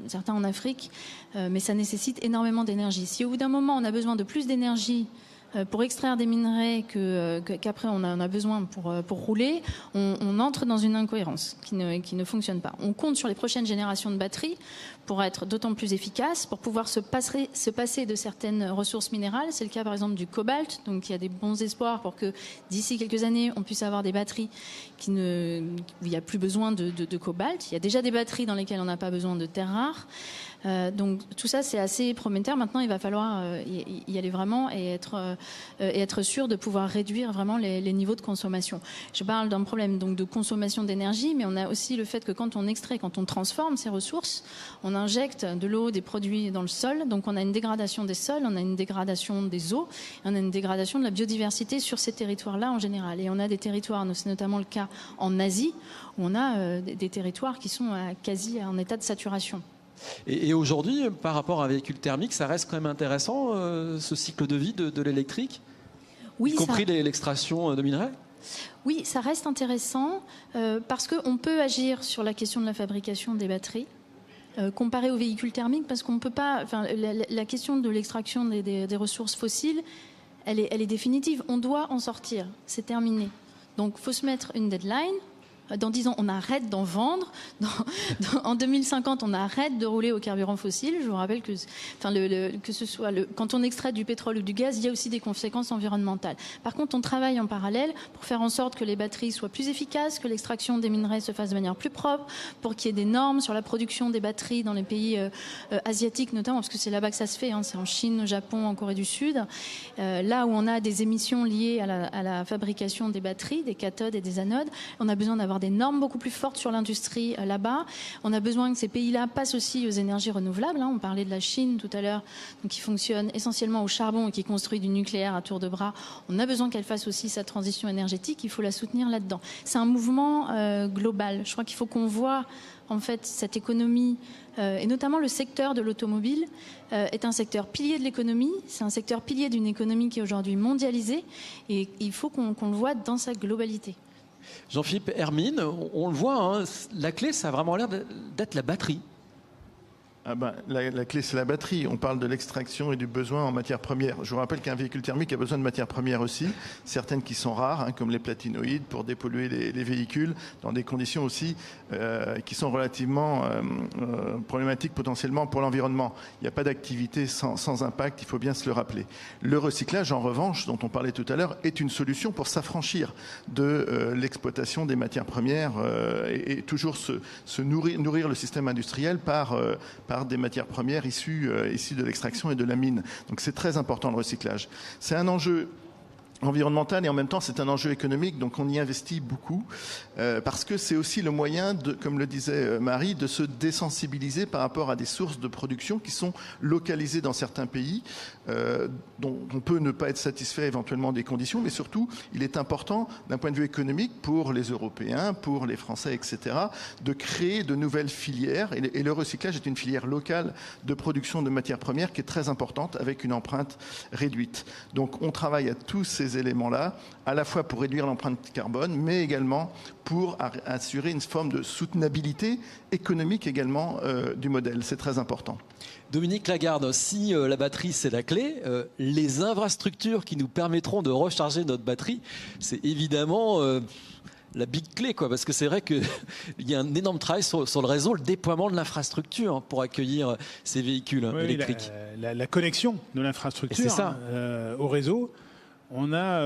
certains en Afrique, mais ça nécessite énormément d'énergie. Si au bout d'un moment on a besoin de plus d'énergie pour extraire des minerais qu'après on a besoin pour rouler, on entre dans une incohérence qui ne fonctionne pas. On compte sur les prochaines générations de batteries pour être d'autant plus efficaces, pour pouvoir se passer de certaines ressources minérales. C'est le cas par exemple du cobalt, donc il y a des bons espoirs pour que d'ici quelques années on puisse avoir des batteries où il n'y a plus besoin de cobalt. Il y a déjà des batteries dans lesquelles on n'a pas besoin de terres rares. Donc tout ça c'est assez prometteur. Maintenant il va falloir y aller vraiment et être sûr de pouvoir réduire vraiment les niveaux de consommation. Je parle d'un problème donc de consommation d'énergie, mais on a aussi le fait que quand on transforme ces ressources, on injecte de l'eau, des produits dans le sol, donc on a une dégradation des sols, on a une dégradation des eaux, on a une dégradation de la biodiversité sur ces territoires-là en général. Et on a des territoires, c'est notamment le cas en Asie, où on a des territoires qui sont quasi en état de saturation. Et aujourd'hui, par rapport à un véhicule thermique, ça reste quand même intéressant, ce cycle de vie de l'électrique, oui, y compris l'extraction de minerais? Oui, ça reste intéressant parce qu'on peut agir sur la question de la fabrication des batteries. Comparé aux véhicules thermiques, parce qu'on peut pas. La question de l'extraction des ressources fossiles, elle est définitive. On doit en sortir. C'est terminé. Donc, faut se mettre une deadline. Dans 10 ans, on arrête d'en vendre. En 2050, on arrête de rouler au carburant fossile. Je vous rappelle que, que ce soit quand on extrait du pétrole ou du gaz, il y a aussi des conséquences environnementales. Par contre, on travaille en parallèle pour faire en sorte que les batteries soient plus efficaces, que l'extraction des minerais se fasse de manière plus propre, pour qu'il y ait des normes sur la production des batteries dans les pays asiatiques notamment, parce que c'est là-bas que ça se fait, hein, c'est en Chine, au Japon, en Corée du Sud, là où on a des émissions liées à la fabrication des batteries, des cathodes et des anodes. On a besoin d'avoir des normes beaucoup plus fortes sur l'industrie là-bas. On a besoin que ces pays-là passent aussi aux énergies renouvelables, hein. On parlait de la Chine tout à l'heure, donc qui fonctionne essentiellement au charbon et qui construit du nucléaire à tour de bras. On a besoin qu'elle fasse aussi sa transition énergétique, il faut la soutenir là-dedans. C'est un mouvement global. Je crois qu'il faut qu'on voit en fait cette économie, et notamment le secteur de l'automobile, est un secteur pilier de l'économie, c'est un secteur pilier d'une économie qui est aujourd'hui mondialisée, et il faut qu'on le voit dans sa globalité. Jean-Philippe Hermine, on le voit, hein, la clé, ça a vraiment l'air d'être la batterie. Ah ben, la clé, c'est la batterie. On parle de l'extraction et du besoin en matières premières. Je vous rappelle qu'un véhicule thermique a besoin de matières premières aussi, certaines qui sont rares, hein, comme les platinoïdes, pour dépolluer les véhicules, dans des conditions aussi qui sont relativement problématiques potentiellement pour l'environnement. Il n'y a pas d'activité sans impact, il faut bien se le rappeler. Le recyclage, en revanche, dont on parlait tout à l'heure, est une solution pour s'affranchir de l'exploitation des matières premières et toujours nourrir le système industriel par des matières premières issues de l'extraction et de la mine. Donc c'est très important le recyclage. C'est un enjeu environnemental et en même temps c'est un enjeu économique, donc on y investit beaucoup parce que c'est aussi le moyen de, comme le disait Marie, de se désensibiliser par rapport à des sources de production qui sont localisées dans certains pays dont on peut ne pas être satisfait éventuellement des conditions, mais surtout il est important d'un point de vue économique pour les Européens, pour les Français, etc., de créer de nouvelles filières et le recyclage est une filière locale de production de matières premières qui est très importante avec une empreinte réduite. Donc on travaille à tous ces éléments-là, à la fois pour réduire l'empreinte carbone, mais également pour assurer une forme de soutenabilité économique également du modèle. C'est très important. Dominique Lagarde, si la batterie c'est la clé, les infrastructures qui nous permettront de recharger notre batterie, c'est évidemment la big clé, quoi, parce que c'est vrai qu'il y a un énorme travail sur le réseau, le déploiement de l'infrastructure pour accueillir ces véhicules électriques. La connexion de l'infrastructure au réseau. On a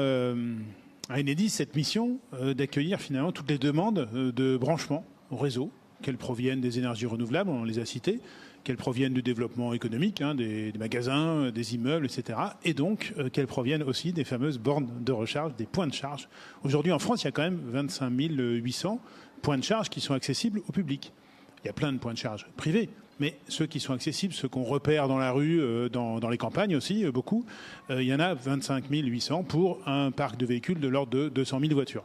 à Enedis cette mission d'accueillir finalement toutes les demandes de branchement au réseau, qu'elles proviennent des énergies renouvelables, on les a citées, qu'elles proviennent du développement économique, hein, des magasins, des immeubles, etc. Et donc qu'elles proviennent aussi des fameuses bornes de recharge, des points de charge. Aujourd'hui en France, il y a quand même 25 800 points de charge qui sont accessibles au public. Il y a plein de points de charge privés. Mais ceux qui sont accessibles, ceux qu'on repère dans la rue, dans les campagnes aussi, beaucoup, il y en a 25 800 pour un parc de véhicules de l'ordre de 200 000 voitures.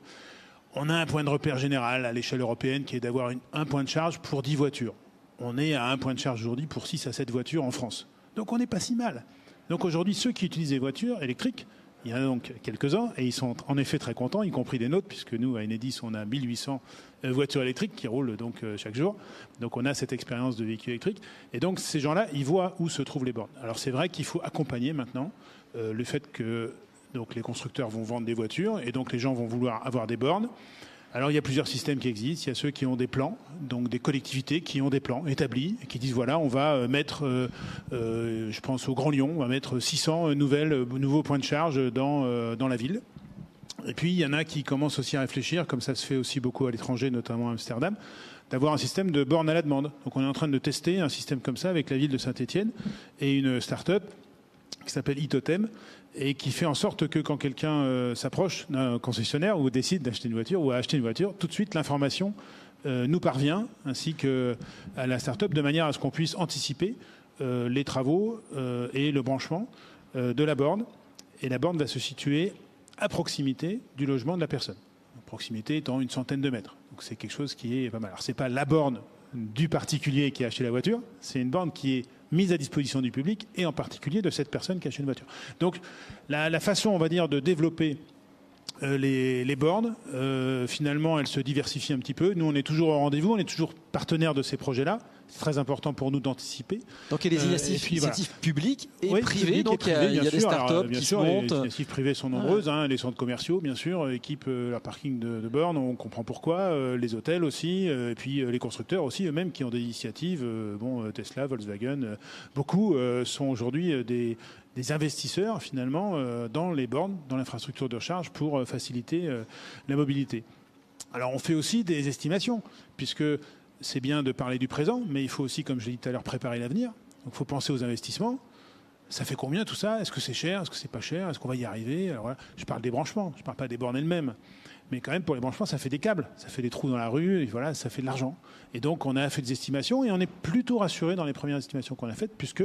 On a un point de repère général à l'échelle européenne qui est d'avoir un point de charge pour 10 voitures. On est à un point de charge aujourd'hui pour 6 à 7 voitures en France. Donc on n'est pas si mal. Donc aujourd'hui, ceux qui utilisent des voitures électriques, il y en a donc quelques-uns et ils sont en effet très contents, y compris des nôtres, puisque nous, à Enedis, on a 1800 voitures électriques qui roulent donc chaque jour. Donc on a cette expérience de véhicules électriques. Et donc ces gens-là, ils voient où se trouvent les bornes. Alors c'est vrai qu'il faut accompagner maintenant le fait que donc, les constructeurs vont vendre des voitures et donc les gens vont vouloir avoir des bornes. Alors il y a plusieurs systèmes qui existent. Il y a ceux qui ont des plans, donc des collectivités qui ont des plans établis et qui disent voilà, on va mettre, je pense au Grand Lyon, on va mettre 600 nouveaux points de charge dans la ville. Et puis il y en a qui commencent aussi à réfléchir, comme ça se fait aussi beaucoup à l'étranger, notamment à Amsterdam, d'avoir un système de bornes à la demande. Donc on est en train de tester un système comme ça avec la ville de Saint-Étienne et une start-up qui s'appelle Itotem et qui fait en sorte que quand quelqu'un s'approche d'un concessionnaire ou décide d'acheter une voiture ou à acheter une voiture, tout de suite l'information nous parvient ainsi qu'à la start-up de manière à ce qu'on puisse anticiper les travaux et le branchement de la borne. Et la borne va se situer à proximité du logement de la personne. Proximité étant une centaine de mètres. Donc c'est quelque chose qui est pas mal. Alors c'est pas la borne du particulier qui a acheté la voiture, c'est une borne qui est mise à disposition du public et en particulier de cette personne qui a acheté une voiture. Donc la façon, on va dire, de développer les bornes, finalement, elle se diversifie un petit peu. Nous, on est toujours au rendez-vous, on est toujours partenaire de ces projets-là, C'est très important pour nous d'anticiper. Donc il y a des initiatives publiques et privées. Donc il y a des startups qui se montent. Les initiatives privées sont nombreuses. Les centres commerciaux, bien sûr, équipent leur parking de bornes. On comprend pourquoi. Les hôtels aussi. Et puis les constructeurs aussi, eux-mêmes, qui ont des initiatives. Tesla, Volkswagen, beaucoup sont aujourd'hui des investisseurs, finalement, dans les bornes, dans l'infrastructure de recharge pour faciliter la mobilité. Alors on fait aussi des estimations, puisque c'est bien de parler du présent, mais il faut aussi, comme je l'ai dit tout à l'heure, préparer l'avenir. Donc il faut penser aux investissements. Ça fait combien tout ça? Est-ce que c'est cher? Est-ce que c'est pas cher? Est-ce qu'on va y arriver? Alors voilà, je parle des branchements, je ne parle pas des bornes elles-mêmes. Mais quand même, pour les branchements, ça fait des câbles, ça fait des trous dans la rue, et voilà, ça fait de l'argent. Et donc on a fait des estimations et on est plutôt rassuré dans les premières estimations qu'on a faites, puisque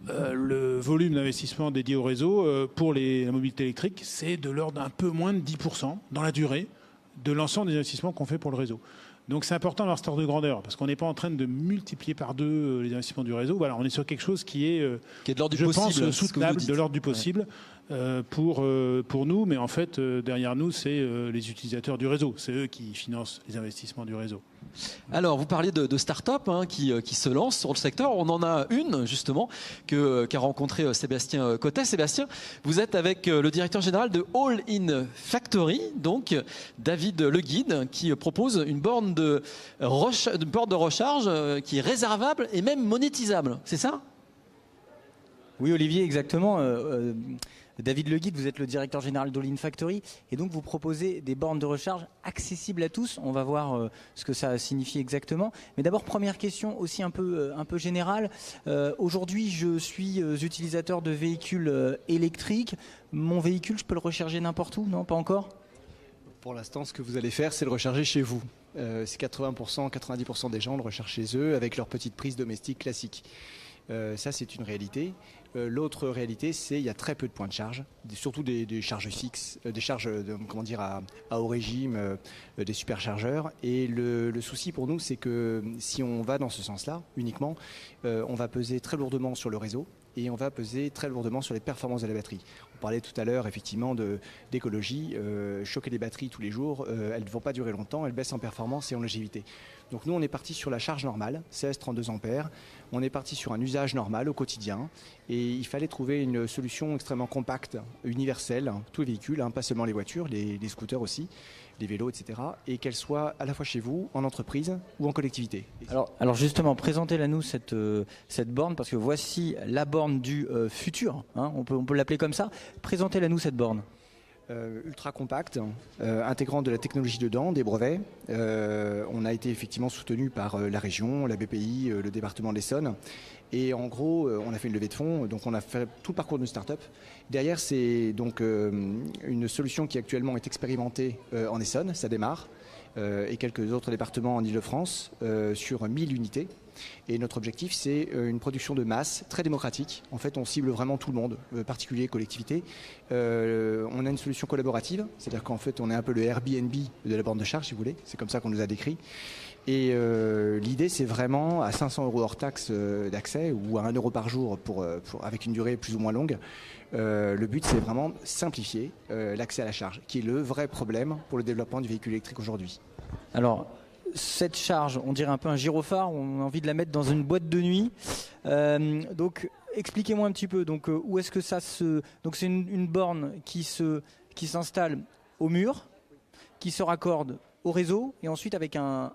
le volume d'investissement dédié au réseau pour la mobilité électrique, c'est de l'ordre d'un peu moins de 10% dans la durée de l'ensemble des investissements qu'on fait pour le réseau. Donc c'est important d'avoir cet ordre de grandeur, parce qu'on n'est pas en train de multiplier par deux les investissements du réseau. Voilà, on est sur quelque chose qui est de l'ordre du possible, pense, soutenable, de l'ordre du possible pour nous. Mais en fait, derrière nous, c'est les utilisateurs du réseau. C'est eux qui financent les investissements du réseau. Alors, vous parliez de start-up qui se lancent sur le secteur. On en a une, justement, qu'a rencontré Sébastien Cotet. Sébastien, vous êtes avec le directeur général de All In Factory, donc David Leguide, qui propose une borne de recharge qui est réservable et même monétisable. C'est ça ? Oui, Olivier, exactement. David Leguide, vous êtes le directeur général d'All In Factory et donc vous proposez des bornes de recharge accessibles à tous. On va voir ce que ça signifie exactement. Mais d'abord, première question aussi un peu générale. Aujourd'hui, je suis utilisateur de véhicules électriques. Mon véhicule, je peux le recharger n'importe où? Non, pas encore? Pour l'instant, ce que vous allez faire, c'est le recharger chez vous. C'est 80%, 90% des gens le rechargent chez eux avec leur petite prise domestique classique. Ça, c'est une réalité. L'autre réalité, c'est qu'il y a très peu de points de charge, surtout des charges fixes, des charges à haut régime, des superchargeurs. Et le souci pour nous, c'est que si on va dans ce sens-là uniquement, on va peser très lourdement sur le réseau et on va peser très lourdement sur les performances de la batterie. On parlait tout à l'heure effectivement d'écologie. Choquer les batteries tous les jours, elles ne vont pas durer longtemps, elles baissent en performance et en longévité. Donc nous, on est parti sur la charge normale, 16-32 ampères. On est parti sur un usage normal au quotidien. Et il fallait trouver une solution extrêmement compacte, universelle, tous les véhicules, pas seulement les voitures, les scooters aussi, les vélos, etc. Et qu'elle soit à la fois chez vous, en entreprise ou en collectivité. Alors justement, présentez-la-nous cette borne, parce que voici la borne du futur, on peut l'appeler comme ça. Présentez-la-nous cette borne. Ultra compact, intégrant de la technologie dedans, des brevets. On a été effectivement soutenu par la région, la BPI, le département de l'Essonne. Et en gros, on a fait une levée de fonds, donc on a fait tout le parcours d'une start-up. Derrière, c'est donc une solution qui actuellement est expérimentée en Essonne, ça démarre, et quelques autres départements en Ile-de-France sur 1000 unités. Et notre objectif, c'est une production de masse très démocratique. En fait, on cible vraiment tout le monde, particuliers, collectivités. On a une solution collaborative, c'est-à-dire qu'en fait, on est un peu le Airbnb de la borne de charge, si vous voulez. C'est comme ça qu'on nous a décrit. Et l'idée, c'est vraiment à 500 € hors taxe d'accès ou à 1 € par jour avec une durée plus ou moins longue. Le but, c'est vraiment simplifier l'accès à la charge, qui est le vrai problème pour le développement du véhicule électrique aujourd'hui. Alors, cette charge, on dirait un peu un gyrophare, on a envie de la mettre dans une boîte de nuit. Donc, expliquez-moi un petit peu. Donc, où est-ce que ça se... Donc, c'est une borne qui s'installe au mur, qui se raccorde au réseau, et ensuite, avec un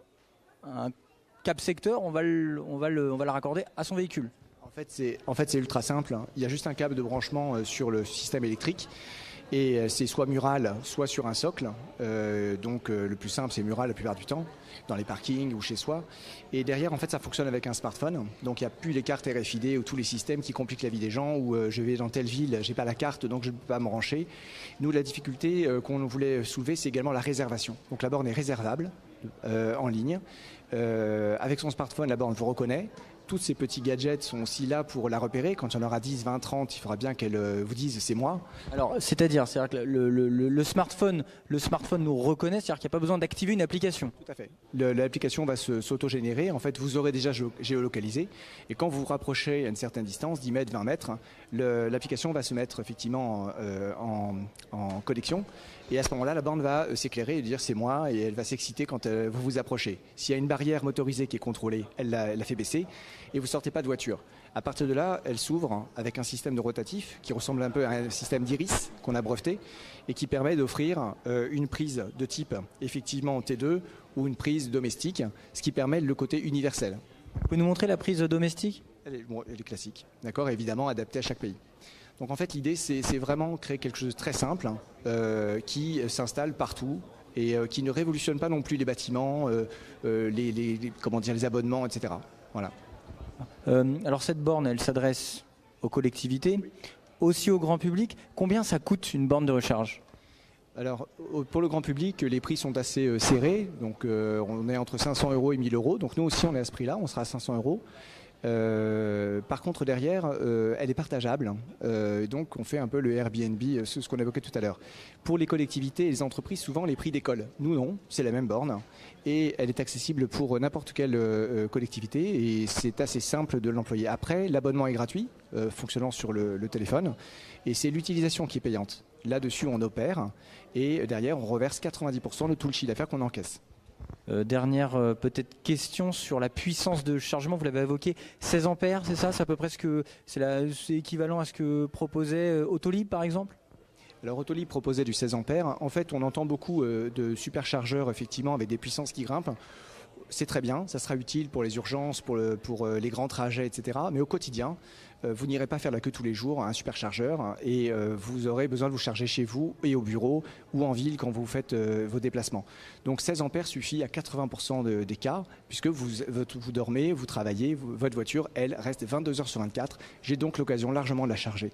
câble secteur, on va la raccorder à son véhicule. En fait, c'est ultra simple. Il y a juste un câble de branchement sur le système électrique. Et c'est soit mural, soit sur un socle. Donc le plus simple, c'est mural la plupart du temps, dans les parkings ou chez soi. Et derrière, en fait, ça fonctionne avec un smartphone. Donc il n'y a plus les cartes RFID ou tous les systèmes qui compliquent la vie des gens, où je vais dans telle ville, j'ai pas la carte, donc je ne peux pas me brancher. Nous, la difficulté qu'on voulait soulever, c'est également la réservation. Donc la borne est réservable en ligne. Avec son smartphone, la borne vous reconnaît. tous ces petits gadgets sont aussi là pour la repérer. Quand il y en aura 10, 20, 30, il faudra bien qu'elle vous dise c'est moi. Alors, c'est-à-dire que le smartphone nous reconnaît, c'est-à-dire qu'il n'y a pas besoin d'activer une application. Tout à fait. L'application va s'auto-générer. En fait, vous aurez déjà géolocalisé. Et quand vous vous rapprochez à une certaine distance, 10 mètres, 20 mètres, l'application va se mettre effectivement en connexion. Et à ce moment-là, la borne va s'éclairer et dire c'est moi, et elle va s'exciter quand vous vous approchez. S'il y a une barrière motorisée qui est contrôlée, elle la fait baisser et vous sortez pas de voiture. À partir de là, elle s'ouvre avec un système de rotatif qui ressemble un peu à un système d'iris qu'on a breveté et qui permet d'offrir une prise de type effectivement T2 ou une prise domestique, ce qui permet le côté universel. Vous pouvez nous montrer la prise domestique ? Elle est classique, d'accord, évidemment adaptée à chaque pays. Donc en fait, l'idée, c'est vraiment créer quelque chose de très simple qui s'installe partout et qui ne révolutionne pas non plus les bâtiments, les abonnements, etc. Voilà. Alors cette borne, elle s'adresse aux collectivités, aussi au grand public. Combien ça coûte une borne de recharge ? Alors, pour le grand public, les prix sont assez serrés. Donc, on est entre 500 € et 1000 €. Donc, nous aussi, on est à ce prix-là. On sera à 500 €. Par contre, derrière, elle est partageable. Donc, on fait un peu le Airbnb, ce qu'on évoquait tout à l'heure. Pour les collectivités et les entreprises, souvent, les prix décollent. Nous, non. C'est la même borne. Et elle est accessible pour n'importe quelle collectivité. Et c'est assez simple de l'employer. Après, l'abonnement est gratuit, fonctionnant sur le téléphone. Et c'est l'utilisation qui est payante. Là-dessus, on opère. Et derrière, on reverse 90% de tout le chiffre d'affaires qu'on encaisse. Dernière peut-être question sur la puissance de chargement, vous l'avez évoqué, 16 ampères, c'est ça ? C'est à peu près c'est équivalent à ce que proposait Autolib par exemple ? Alors Autolib proposait du 16 ampères. En fait, on entend beaucoup de superchargeurs effectivement avec des puissances qui grimpent. C'est très bien, ça sera utile pour les urgences, pour les grands trajets, etc. Mais au quotidien, vous n'irez pas faire la queue tous les jours à un superchargeur et vous aurez besoin de vous charger chez vous et au bureau ou en ville quand vous faites vos déplacements. Donc 16 ampères suffit à 80% des cas puisque vous dormez, vous travaillez, votre voiture, elle reste 22 heures sur 24. J'ai donc l'occasion largement de la charger.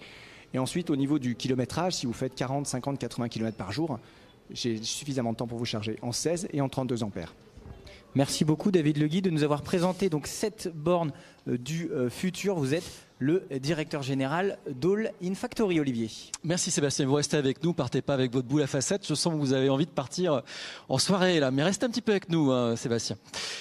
Et ensuite, au niveau du kilométrage, si vous faites 40, 50, 80 km par jour, j'ai suffisamment de temps pour vous charger en 16 et en 32 ampères. Merci beaucoup David Legui de nous avoir présenté donc cette borne du futur. Vous êtes le directeur général d'All in Factory, Olivier. Merci Sébastien, vous restez avec nous, partez pas avec votre boule à facettes. Je sens que vous avez envie de partir en soirée là, mais restez un petit peu avec nous, hein, Sébastien.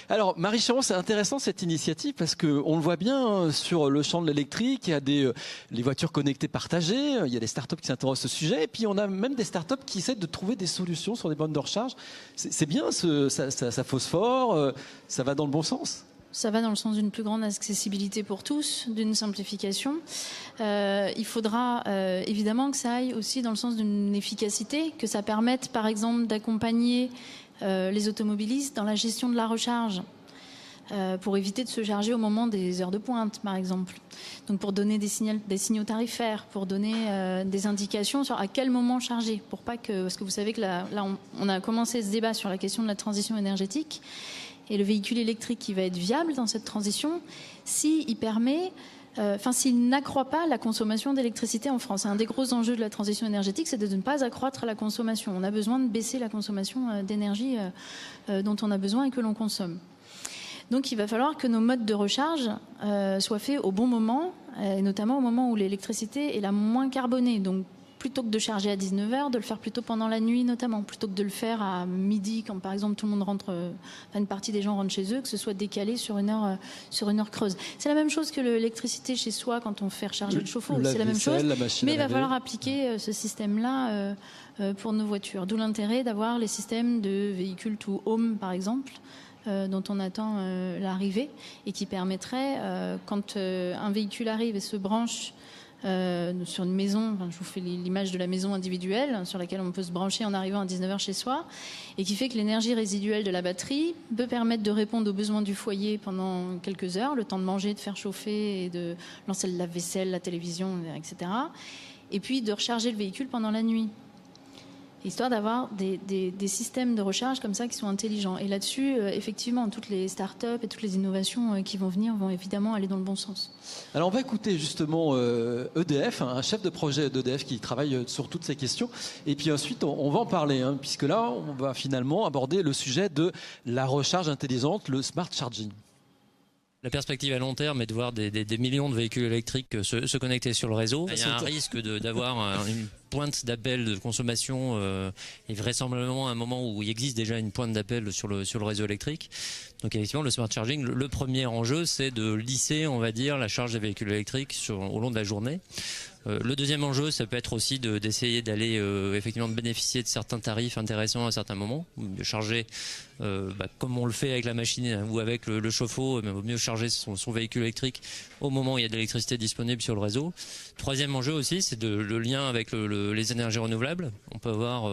Alors Marie Chéron, c'est intéressant cette initiative parce que on le voit bien sur le champ de l'électrique, il y a les voitures connectées partagées, il y a des startups qui s'intéressent au sujet, et puis on a même des startups qui essaient de trouver des solutions sur des bornes de recharge. C'est bien, ça phosphore, ça va dans le bon sens. Ça va dans le sens d'une plus grande accessibilité pour tous, d'une simplification. Il faudra évidemment que ça aille aussi dans le sens d'une efficacité, que ça permette par exemple d'accompagner les automobilistes dans la gestion de la recharge. Pour éviter de se charger au moment des heures de pointe, par exemple. Donc pour donner des signaux tarifaires, pour donner des indications sur à quel moment charger, pour pas que, parce que vous savez que là on a commencé ce débat sur la question de la transition énergétique, et le véhicule électrique qui va être viable dans cette transition, s'il n'accroît pas la consommation d'électricité en France. Un des gros enjeux de la transition énergétique, c'est de ne pas accroître la consommation. On a besoin de baisser la consommation d'énergie dont on a besoin et que l'on consomme. Donc il va falloir que nos modes de recharge soient faits au bon moment, et notamment au moment où l'électricité est la moins carbonée. Donc plutôt que de charger à 19h, de le faire plutôt pendant la nuit notamment, plutôt que de le faire à midi quand par exemple tout le monde rentre, une partie des gens rentrent chez eux, que ce soit décalé sur une heure creuse. C'est la même chose que l'électricité chez soi quand on fait recharger le chauffe-eau, c'est la même chose, mais il va falloir appliquer ce système-là pour nos voitures. D'où l'intérêt d'avoir les systèmes de véhicules to home par exemple, dont on attend l'arrivée et qui permettrait, quand un véhicule arrive et se branche sur une maison, je vous fais l'image de la maison individuelle sur laquelle on peut se brancher en arrivant à 19h chez soi, et qui fait que l'énergie résiduelle de la batterie peut permettre de répondre aux besoins du foyer pendant quelques heures, le temps de manger, de faire chauffer et de lancer le lave-vaisselle, la télévision, etc. Et puis de recharger le véhicule pendant la nuit, histoire d'avoir des systèmes de recharge comme ça qui sont intelligents. Et là-dessus, effectivement, toutes les startups et toutes les innovations qui vont venir vont évidemment aller dans le bon sens. Alors on va écouter justement EDF, un chef de projet d'EDF qui travaille sur toutes ces questions. Et puis ensuite, on va en parler, puisque là, on va finalement aborder le sujet de la recharge intelligente, le smart charging. La perspective à long terme est de voir des millions de véhicules électriques se connecter sur le réseau. Il y a un risque d'avoir une pointe d'appel de consommation et vraisemblablement un moment où il existe déjà une pointe d'appel sur le réseau électrique. Donc effectivement, le smart charging, le premier enjeu, c'est de lisser, on va dire, la charge des véhicules électriques au long de la journée. Le deuxième enjeu, ça peut être aussi d'essayer d'aller effectivement de bénéficier de certains tarifs intéressants à certains moments, de charger comme on le fait avec la machine ou avec le chauffe-eau, mais vaut mieux charger son véhicule électrique au moment où il y a de l'électricité disponible sur le réseau. Troisième enjeu aussi, c'est le lien avec les énergies renouvelables. On peut avoir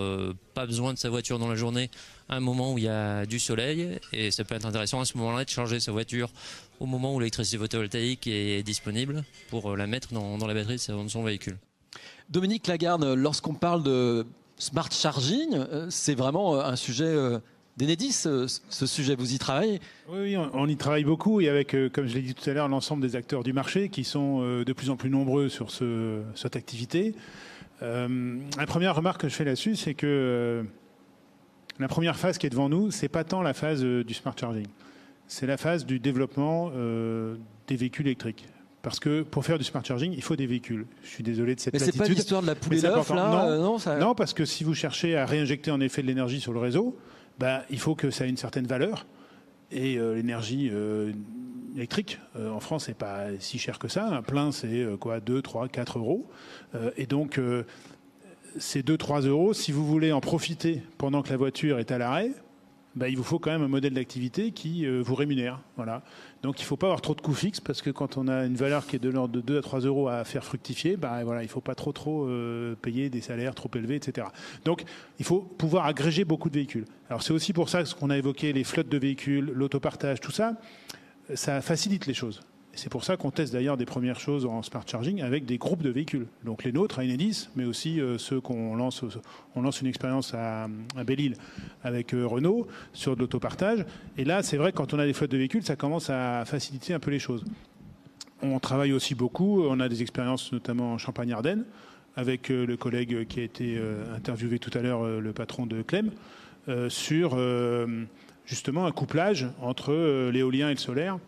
pas besoin de sa voiture dans la journée à un moment où il y a du soleil, et ça peut être intéressant à ce moment-là de charger sa voiture au moment où l'électricité photovoltaïque est disponible pour la mettre dans la batterie de son véhicule. Dominique Lagarde, lorsqu'on parle de smart charging, c'est vraiment un sujet d'Enedis, ce sujet, vous y travaillez? Oui, on y travaille beaucoup, et avec, comme je l'ai dit tout à l'heure, l'ensemble des acteurs du marché qui sont de plus en plus nombreux sur cette activité. La première remarque que je fais là-dessus, c'est que la première phase qui est devant nous, c'est pas tant la phase du smart charging. C'est la phase du développement des véhicules électriques. Parce que pour faire du smart charging, il faut des véhicules. Je suis désolé de cette platitude. Mais c'est pas l'histoire de la poule et l'œuf, là? Non, parce que si vous cherchez à réinjecter en effet de l'énergie sur le réseau, il faut que ça ait une certaine valeur. Et l'énergie électrique, en France, c'est pas si cher que ça. Un plein, c'est 2, 3, 4 euros. Et donc, ces 2-3 euros, si vous voulez en profiter pendant que la voiture est à l'arrêt, il vous faut quand même un modèle d'activité qui vous rémunère. Voilà. Donc il ne faut pas avoir trop de coûts fixes, parce que quand on a une valeur qui est de l'ordre de 2 à 3 euros à faire fructifier, il ne faut pas trop payer des salaires trop élevés, etc. Donc il faut pouvoir agréger beaucoup de véhicules. Alors c'est aussi pour ça que ce qu'on a évoqué, les flottes de véhicules, l'autopartage, tout ça, ça facilite les choses. C'est pour ça qu'on teste d'ailleurs des premières choses en smart charging avec des groupes de véhicules. Donc les nôtres à Enedis, mais aussi ceux qu'on lance. On lance une expérience à Belle-Île avec Renault sur de l'autopartage. Et là, c'est vrai que quand on a des flottes de véhicules, ça commence à faciliter un peu les choses. On travaille aussi beaucoup. On a des expériences notamment en Champagne-Ardenne avec le collègue qui a été interviewé tout à l'heure, le patron de Clem, sur justement un couplage entre l'éolien et le solaire.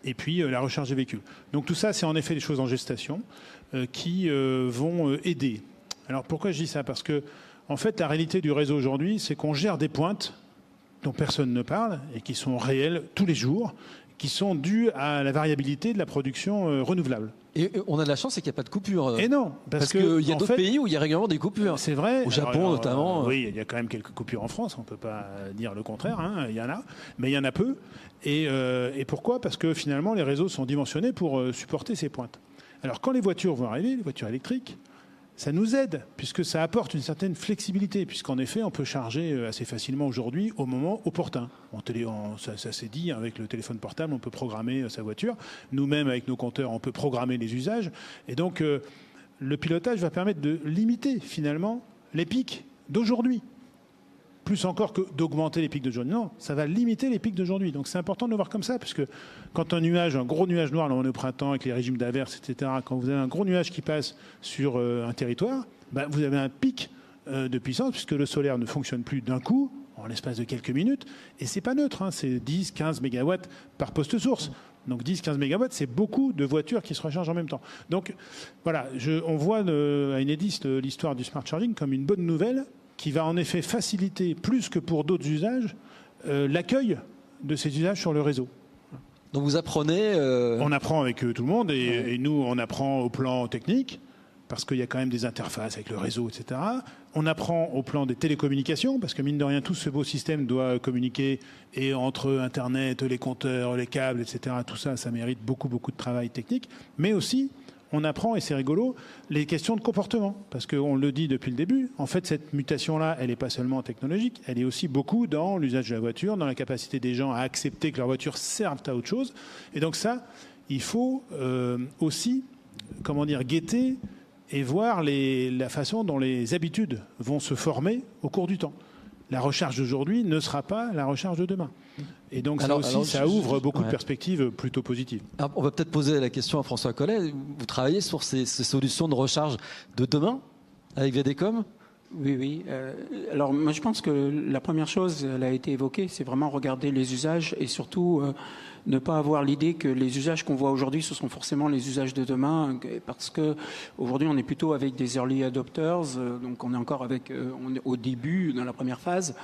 Et puis la recharge des véhicules. Donc tout ça, c'est en effet des choses en gestation qui vont aider. Alors pourquoi je dis ça? Parce que en fait, la réalité du réseau aujourd'hui, c'est qu'on gère des pointes dont personne ne parle et qui sont réelles tous les jours, qui sont dues à la variabilité de la production renouvelable. Et on a de la chance, c'est qu'il n'y a pas de coupure. Et non, parce qu'il y a d'autres pays où il y a régulièrement des coupures. C'est vrai. Au Japon notamment. Oui, il y a quand même quelques coupures en France, on ne peut pas dire le contraire, il y en a, mais il y en a peu. Et pourquoi? Parce que finalement, les réseaux sont dimensionnés pour supporter ces pointes. Alors quand les voitures vont arriver, les voitures électriques, ça nous aide, puisque ça apporte une certaine flexibilité, puisqu'en effet, on peut charger assez facilement aujourd'hui au moment opportun. Ça s'est dit, avec le téléphone portable, on peut programmer sa voiture. Nous-mêmes, avec nos compteurs, on peut programmer les usages. Et donc, le pilotage va permettre de limiter, finalement, les pics d'aujourd'hui. Plus encore que d'augmenter les pics d'aujourd'hui. Non, ça va limiter les pics d'aujourd'hui. Donc c'est important de le voir comme ça, puisque quand un gros nuage noir, là on est au printemps avec les régimes d'averse, etc., quand vous avez un gros nuage qui passe sur un territoire, vous avez un pic de puissance, puisque le solaire ne fonctionne plus d'un coup, en l'espace de quelques minutes, et c'est pas neutre, c'est 10-15 mégawatts par poste source. Donc 10-15 mégawatts, c'est beaucoup de voitures qui se rechargent en même temps. Donc voilà, on voit à Enedis l'histoire du smart charging comme une bonne nouvelle, qui va en effet faciliter, plus que pour d'autres usages, l'accueil de ces usages sur le réseau. Donc vous apprenez... On apprend avec tout le monde, et nous, on apprend au plan technique, parce qu'il y a quand même des interfaces avec le réseau, etc. On apprend au plan des télécommunications, parce que mine de rien, tout ce beau système doit communiquer, et entre Internet, les compteurs, les câbles, etc., tout ça, ça mérite beaucoup, beaucoup de travail technique, mais aussi... on apprend, et c'est rigolo, les questions de comportement. Parce qu'on le dit depuis le début, en fait, cette mutation-là, elle n'est pas seulement technologique, elle est aussi beaucoup dans l'usage de la voiture, dans la capacité des gens à accepter que leur voiture serve à autre chose. Et donc ça, il faut aussi, guetter et voir la façon dont les habitudes vont se former au cours du temps. La recharge d'aujourd'hui ne sera pas la recharge de demain. Et donc ça ouvre beaucoup de perspectives plutôt positives. Alors, on va peut-être poser la question à François Collet. Vous travaillez sur ces solutions de recharge de demain avec VDCom? Oui. Alors moi je pense que la première chose, elle a été évoquée, c'est vraiment regarder les usages et surtout ne pas avoir l'idée que les usages qu'on voit aujourd'hui, ce sont forcément les usages de demain, parce que aujourd'hui on est plutôt avec des early adopters, donc on est encore on est au début, dans la première phase,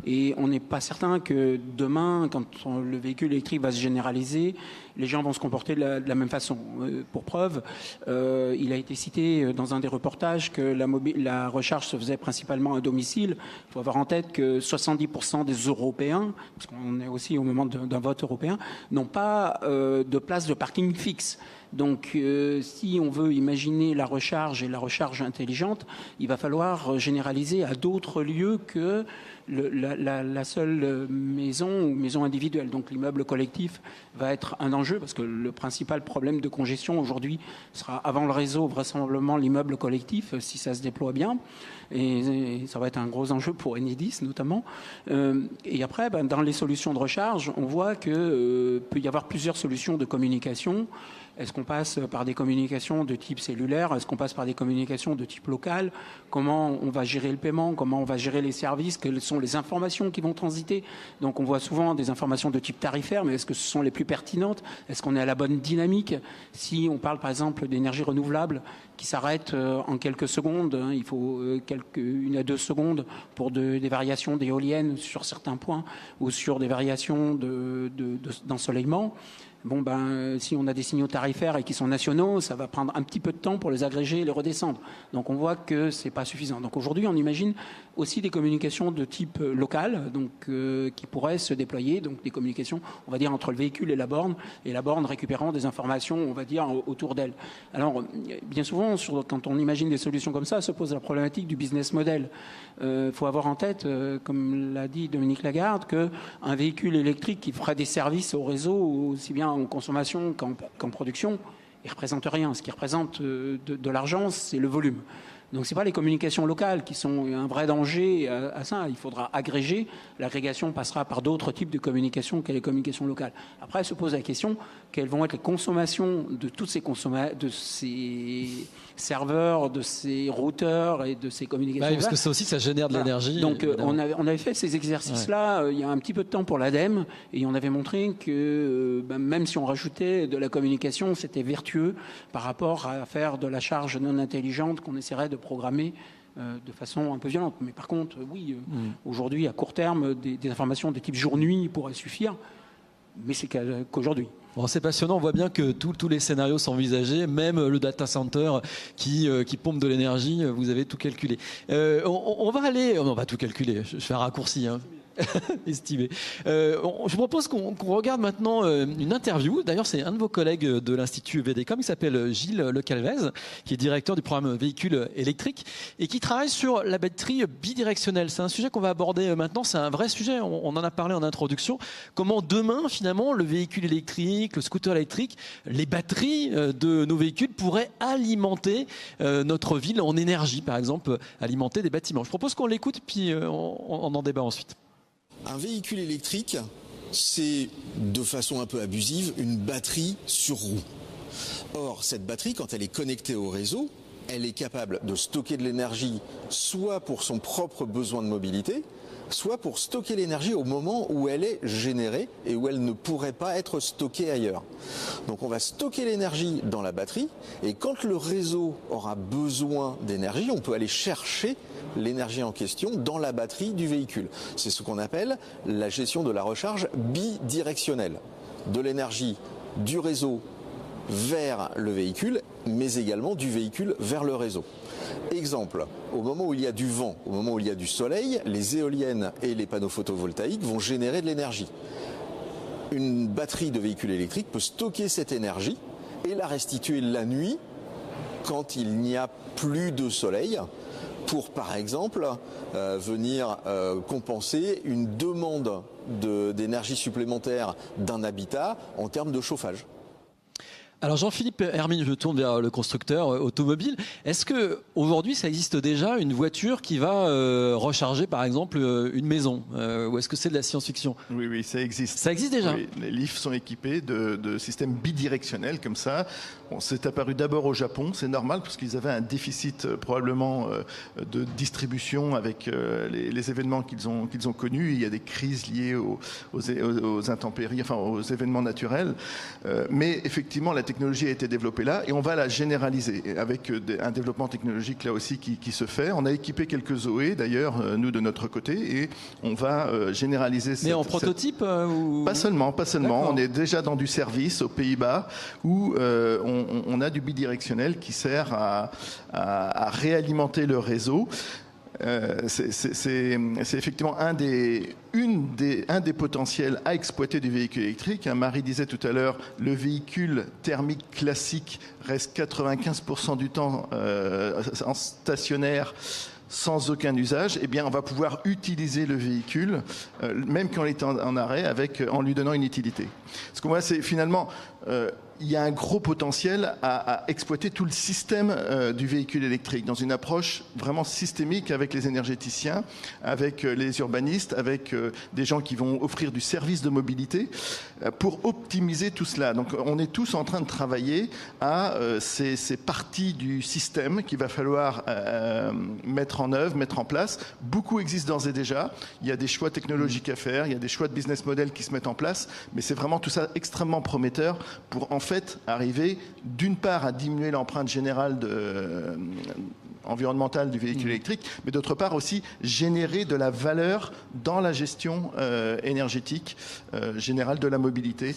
et on n'est pas certain que demain, quand le véhicule électrique va se généraliser, les gens vont se comporter de la même façon. Pour preuve, il a été cité dans un des reportages que la recharge se faisait principalement à domicile. Il faut avoir en tête que 70% des Européens, parce qu'on est aussi au moment d'un vote européen, n'ont pas de place de parking fixe. Donc, si on veut imaginer la recharge et la recharge intelligente, il va falloir généraliser à d'autres lieux que la seule maison ou maison individuelle. Donc, l'immeuble collectif va être un enjeu parce que le principal problème de congestion aujourd'hui sera avant le réseau, vraisemblablement l'immeuble collectif, si ça se déploie bien. Et ça va être un gros enjeu pour Enedis notamment. Et après, dans les solutions de recharge, on voit que peut y avoir plusieurs solutions de communication. Est-ce qu'on passe par des communications de type cellulaire? Est-ce qu'on passe par des communications de type local? Comment on va gérer le paiement? Comment on va gérer les services? Quelles sont les informations qui vont transiter? Donc on voit souvent des informations de type tarifaire, mais est-ce que ce sont les plus pertinentes? Est-ce qu'on est à la bonne dynamique? Si on parle par exemple d'énergie renouvelable qui s'arrête en quelques secondes, il faut 1 à 2 secondes pour des variations d'éoliennes sur certains points ou sur des variations d'ensoleillement. Bon, si on a des signaux tarifaires et qui sont nationaux, ça va prendre un petit peu de temps pour les agréger et les redescendre. Donc on voit que c'est pas suffisant. Donc aujourd'hui, on imagine aussi des communications de type local, donc qui pourraient se déployer, donc des communications, on va dire, entre le véhicule et la borne récupérant des informations, on va dire, autour d'elle. Alors, bien souvent, quand on imagine des solutions comme ça, se pose la problématique du business model. Faut avoir en tête, comme l'a dit Dominique Lagarde, qu'un véhicule électrique qui ferait des services au réseau, aussi bien en consommation qu'en production, il ne représente rien. Ce qui représente de l'argent, c'est le volume. Donc ce n'est pas les communications locales qui sont un vrai danger à ça. Il faudra agréger. L'agrégation passera par d'autres types de communications que les communications locales. Après, se pose la question, quelles vont être les consommations de tous ces serveurs, de ces routeurs et de ces communications. Parce que ça aussi, ça génère de l'énergie. Donc on avait fait ces exercices-là il y a un petit peu de temps pour l'ADEME et on avait montré que même si on rajoutait de la communication, c'était vertueux par rapport à faire de la charge non intelligente qu'on essaierait de programmer de façon un peu violente. Mais par contre, oui, aujourd'hui, à court terme, des informations de type jour-nuit pourraient suffire, mais c'est qu'aujourd'hui. Bon, c'est passionnant, on voit bien que tous les scénarios sont envisagés, même le data center qui pompe de l'énergie, vous avez tout calculé. On va tout calculer, je fais un raccourci, estimé. Je vous propose qu'on regarde maintenant une interview. D'ailleurs, c'est un de vos collègues de l'Institut VDCOM qui s'appelle Gilles Lecalvez, qui est directeur du programme véhicules électriques et qui travaille sur la batterie bidirectionnelle. C'est un sujet qu'on va aborder maintenant. C'est un vrai sujet. On en a parlé en introduction. Comment demain, finalement, le véhicule électrique, le scooter électrique, les batteries de nos véhicules pourraient alimenter notre ville en énergie, par exemple, alimenter des bâtiments. Je propose qu'on l'écoute puis on en débat ensuite. Un véhicule électrique, c'est de façon un peu abusive une batterie sur roue. Or, cette batterie, quand elle est connectée au réseau, elle est capable de stocker de l'énergie soit pour son propre besoin de mobilité, soit pour stocker l'énergie au moment où elle est générée et où elle ne pourrait pas être stockée ailleurs. Donc on va stocker l'énergie dans la batterie et quand le réseau aura besoin d'énergie, on peut aller chercher l'énergie en question dans la batterie du véhicule. C'est ce qu'on appelle la gestion de la recharge bidirectionnelle. De l'énergie du réseau vers le véhicule, mais également du véhicule vers le réseau. Exemple, au moment où il y a du vent, au moment où il y a du soleil, les éoliennes et les panneaux photovoltaïques vont générer de l'énergie. Une batterie de véhicule électrique peut stocker cette énergie et la restituer la nuit quand il n'y a plus de soleil pour, par exemple, venir compenser une demande d'énergie supplémentaire d'un habitat en termes de chauffage. Alors Jean-Philippe Hermine, je me tourne vers le constructeur automobile. Est-ce que aujourd'hui ça existe déjà une voiture qui va recharger par exemple une maison ou est-ce que c'est de la science-fiction? Oui, ça existe. Ça existe déjà. Oui, les Leaf sont équipés de systèmes bidirectionnels comme ça. Bon, c'est apparu d'abord au Japon, c'est normal parce qu'ils avaient un déficit probablement de distribution avec les événements qu'ils ont connus. Il y a des crises liées aux intempéries, enfin aux événements naturels. Mais effectivement, la technologie a été développée là et on va la généraliser avec un développement technologique là aussi qui se fait. On a équipé quelques Zoé d'ailleurs, nous de notre côté, et on va généraliser. Mais en prototype ou... Pas seulement. On est déjà dans du service aux Pays-Bas où on a du bidirectionnel qui sert à réalimenter le réseau. C'est effectivement un des potentiels à exploiter du véhicule électrique. Marie disait tout à l'heure, le véhicule thermique classique reste 95% du temps en stationnaire sans aucun usage. Eh bien, on va pouvoir utiliser le véhicule, même quand il est en arrêt, en lui donnant une utilité. Ce qu'on voit, c'est finalement... il y a un gros potentiel à exploiter tout le système du véhicule électrique dans une approche vraiment systémique avec les énergéticiens, avec les urbanistes, avec des gens qui vont offrir du service de mobilité pour optimiser tout cela. Donc on est tous en train de travailler à ces parties du système qu'il va falloir mettre en œuvre, mettre en place. Beaucoup existent d'ores et déjà. Il y a des choix technologiques à faire, il y a des choix de business model qui se mettent en place, mais c'est vraiment tout ça extrêmement prometteur pour en fait arriver d'une part à diminuer l'empreinte générale environnementale du véhicule électrique, mais d'autre part aussi générer de la valeur dans la gestion énergétique générale de la mobilité.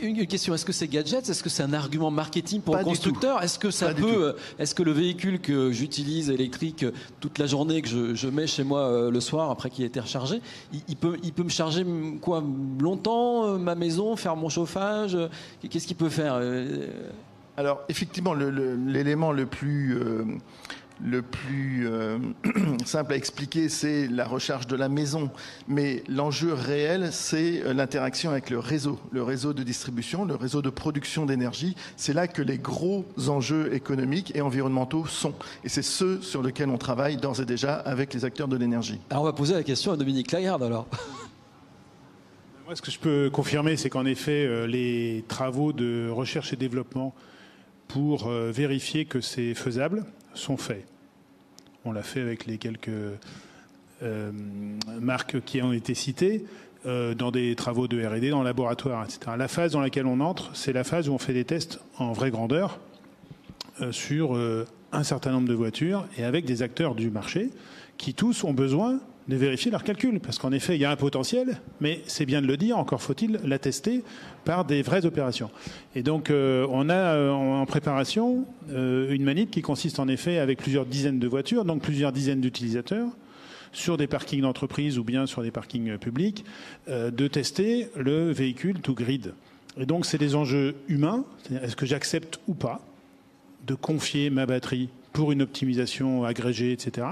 Une question, est-ce que c'est gadget? Est-ce que c'est un argument marketing pour le constructeur? Est-ce que ça peut, est-ce que le véhicule que j'utilise électrique toute la journée, que je mets chez moi le soir après qu'il ait été rechargé, il peut me charger quoi longtemps ma maison, faire mon chauffage? Qu'est-ce qu'il peut faire? Alors effectivement, l'élément le plus simple à expliquer, c'est la recharge de la maison. Mais l'enjeu réel, c'est l'interaction avec le réseau de distribution, le réseau de production d'énergie. C'est là que les gros enjeux économiques et environnementaux sont. Et c'est ceux sur lesquels on travaille d'ores et déjà avec les acteurs de l'énergie. Alors on va poser la question à Dominique Lagarde alors. Moi, ce que je peux confirmer, c'est qu'en effet, les travaux de recherche et développement pour vérifier que c'est faisable sont faits. On l'a fait avec les quelques marques qui ont été citées dans des travaux de R&D, dans le laboratoire, etc. La phase dans laquelle on entre, c'est la phase où on fait des tests en vraie grandeur sur un certain nombre de voitures et avec des acteurs du marché qui tous ont besoin de vérifier leurs calculs. Parce qu'en effet, il y a un potentiel, mais c'est bien de le dire, encore faut-il l'attester par des vraies opérations. Et donc, on a en préparation une manip qui consiste en effet avec plusieurs dizaines de voitures, donc plusieurs dizaines d'utilisateurs, sur des parkings d'entreprise ou bien sur des parkings publics, de tester le véhicule to grid. Et donc, c'est des enjeux humains, c'est-à-dire est-ce que j'accepte ou pas de confier ma batterie pour une optimisation agrégée, etc.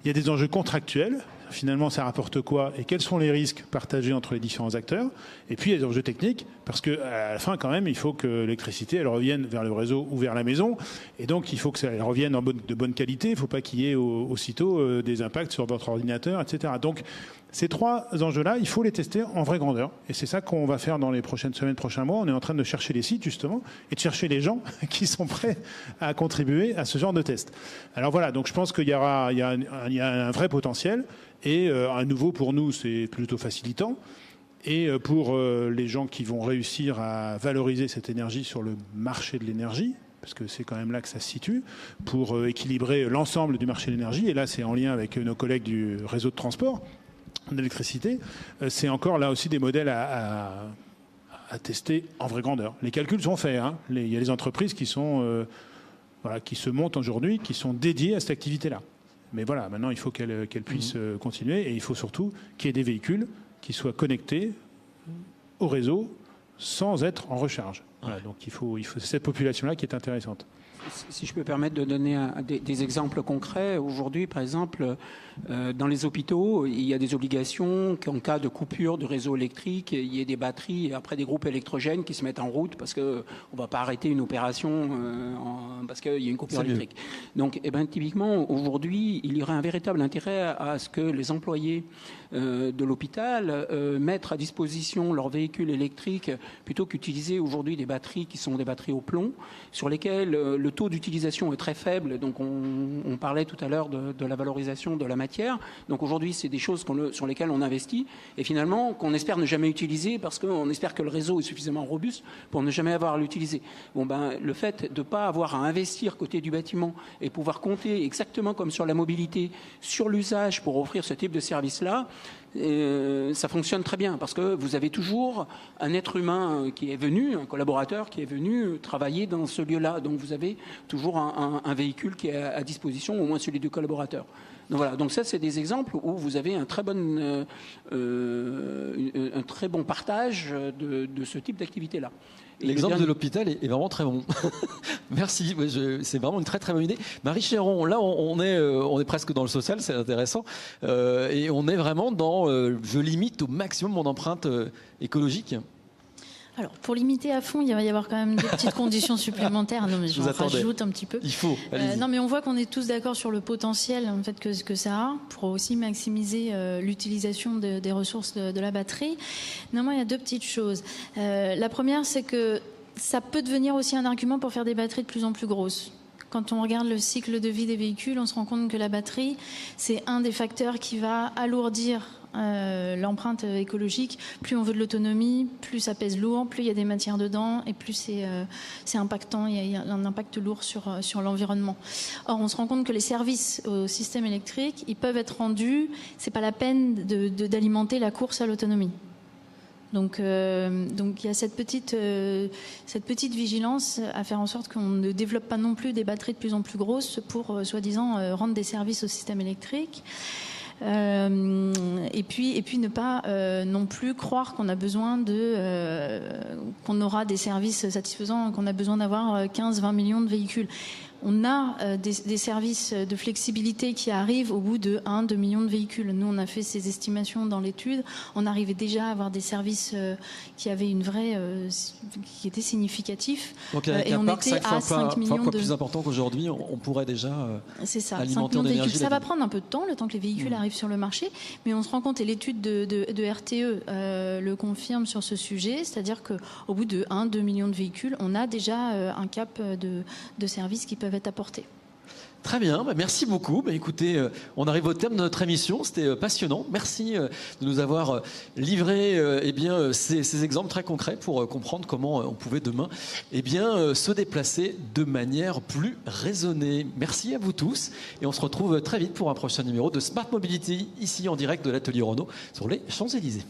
Il y a des enjeux contractuels. Finalement, ça rapporte quoi et quels sont les risques partagés entre les différents acteurs? Et puis, il y a des enjeux techniques, parce qu'à la fin, quand même, il faut que l'électricité, elle revienne vers le réseau ou vers la maison. Et donc, il faut qu'elle revienne de bonne qualité. Il ne faut pas qu'il y ait aussitôt des impacts sur votre ordinateur, etc. Donc, ces trois enjeux-là, il faut les tester en vraie grandeur. Et c'est ça qu'on va faire dans les prochaines semaines, prochains mois. On est en train de chercher les sites, justement, et de chercher les gens qui sont prêts à contribuer à ce genre de test. Alors voilà, donc je pense qu'il y a un vrai potentiel. Et à nouveau, pour nous, c'est plutôt facilitant. Et pour les gens qui vont réussir à valoriser cette énergie sur le marché de l'énergie, parce que c'est quand même là que ça se situe, pour équilibrer l'ensemble du marché de l'énergie, et là c'est en lien avec nos collègues du réseau de transport d'électricité, c'est encore là aussi des modèles à tester en vraie grandeur. Les calculs sont faits. Hein. Il y a des entreprises qui qui se montent aujourd'hui, qui sont dédiées à cette activité-là. Mais voilà, maintenant, il faut qu'elle puisse continuer et il faut surtout qu'il y ait des véhicules qui soient connectés au réseau sans être en recharge. Voilà, donc il faut cette population-là qui est intéressante. Si je peux permettre de donner des exemples concrets, aujourd'hui, par exemple, dans les hôpitaux, il y a des obligations qu'en cas de coupure de réseau électrique, il y ait des batteries et après des groupes électrogènes qui se mettent en route parce qu'on ne va pas arrêter une opération parce qu'il y a une coupure électrique. Donc, typiquement, aujourd'hui, il y aurait un véritable intérêt à ce que les employés de l'hôpital mettent à disposition leurs véhicules électriques plutôt qu'utiliser aujourd'hui des batteries qui sont des batteries au plomb sur lesquelles le taux d'utilisation est très faible. Donc on parlait tout à l'heure de la valorisation de la matière. Donc aujourd'hui, c'est des choses sur lesquelles on investit et finalement qu'on espère ne jamais utiliser parce qu'on espère que le réseau est suffisamment robuste pour ne jamais avoir à l'utiliser. Le fait de ne pas avoir à investir côté du bâtiment et pouvoir compter exactement comme sur la mobilité sur l'usage pour offrir ce type de service-là, ça fonctionne très bien parce que vous avez toujours un être humain qui est venu, un collaborateur qui est venu travailler dans ce lieu-là. Donc vous avez toujours un véhicule qui est à disposition, au moins celui du collaborateur. Donc voilà. Donc ça, c'est des exemples où vous avez un très bon partage de ce type d'activité-là. L'exemple de l'hôpital est vraiment très bon. Merci, c'est vraiment une très très bonne idée. Marie Chéron, là on est presque dans le social, c'est intéressant. Et on est vraiment dans je limite au maximum mon empreinte écologique. Alors, pour limiter à fond, il va y avoir quand même des petites conditions supplémentaires. Non, mais j'en rajoute un petit peu. Il faut. Non, mais on voit qu'on est tous d'accord sur le potentiel en fait, que ça a pour aussi maximiser l'utilisation des ressources de la batterie. Néanmoins, il y a deux petites choses. La première, c'est que ça peut devenir aussi un argument pour faire des batteries de plus en plus grosses. Quand on regarde le cycle de vie des véhicules, on se rend compte que la batterie, c'est un des facteurs qui va alourdir l'empreinte écologique. Plus on veut de l'autonomie, plus ça pèse lourd, plus il y a des matières dedans et plus c'est impactant, il y a un impact lourd sur l'environnement. Or, on se rend compte que les services au système électrique, ils peuvent être rendus, c'est pas la peine d'alimenter la course à l'autonomie. Donc il y a cette petite vigilance à faire en sorte qu'on ne développe pas non plus des batteries de plus en plus grosses pour soi-disant rendre des services au système électrique. Et puis ne pas non plus croire qu'on a besoin qu'on aura des services satisfaisants, qu'on a besoin d'avoir 15-20 millions de véhicules. On a des services de flexibilité qui arrivent au bout de 1-2 millions de véhicules. Nous, on a fait ces estimations dans l'étude. On arrivait déjà à avoir des services qui avaient qui étaient significatifs. Donc avec un parc 5 fois plus important qu'aujourd'hui, on pourrait déjà alimenter en énergie. Ça va prendre un peu de temps, le temps que les véhicules arrivent sur le marché, mais on se rend compte, et l'étude de RTE le confirme sur ce sujet, c'est-à-dire qu'au bout de 1-2 millions de véhicules, on a déjà un cap de services qui peuvent être apportés. Très bien, merci beaucoup. Écoutez, on arrive au terme de notre émission, c'était passionnant. Merci de nous avoir livré ces exemples très concrets pour comprendre comment on pouvait demain se déplacer de manière plus raisonnée. Merci à vous tous et on se retrouve très vite pour un prochain numéro de Smart Mobility ici en direct de l'atelier Renault sur les Champs-Élysées.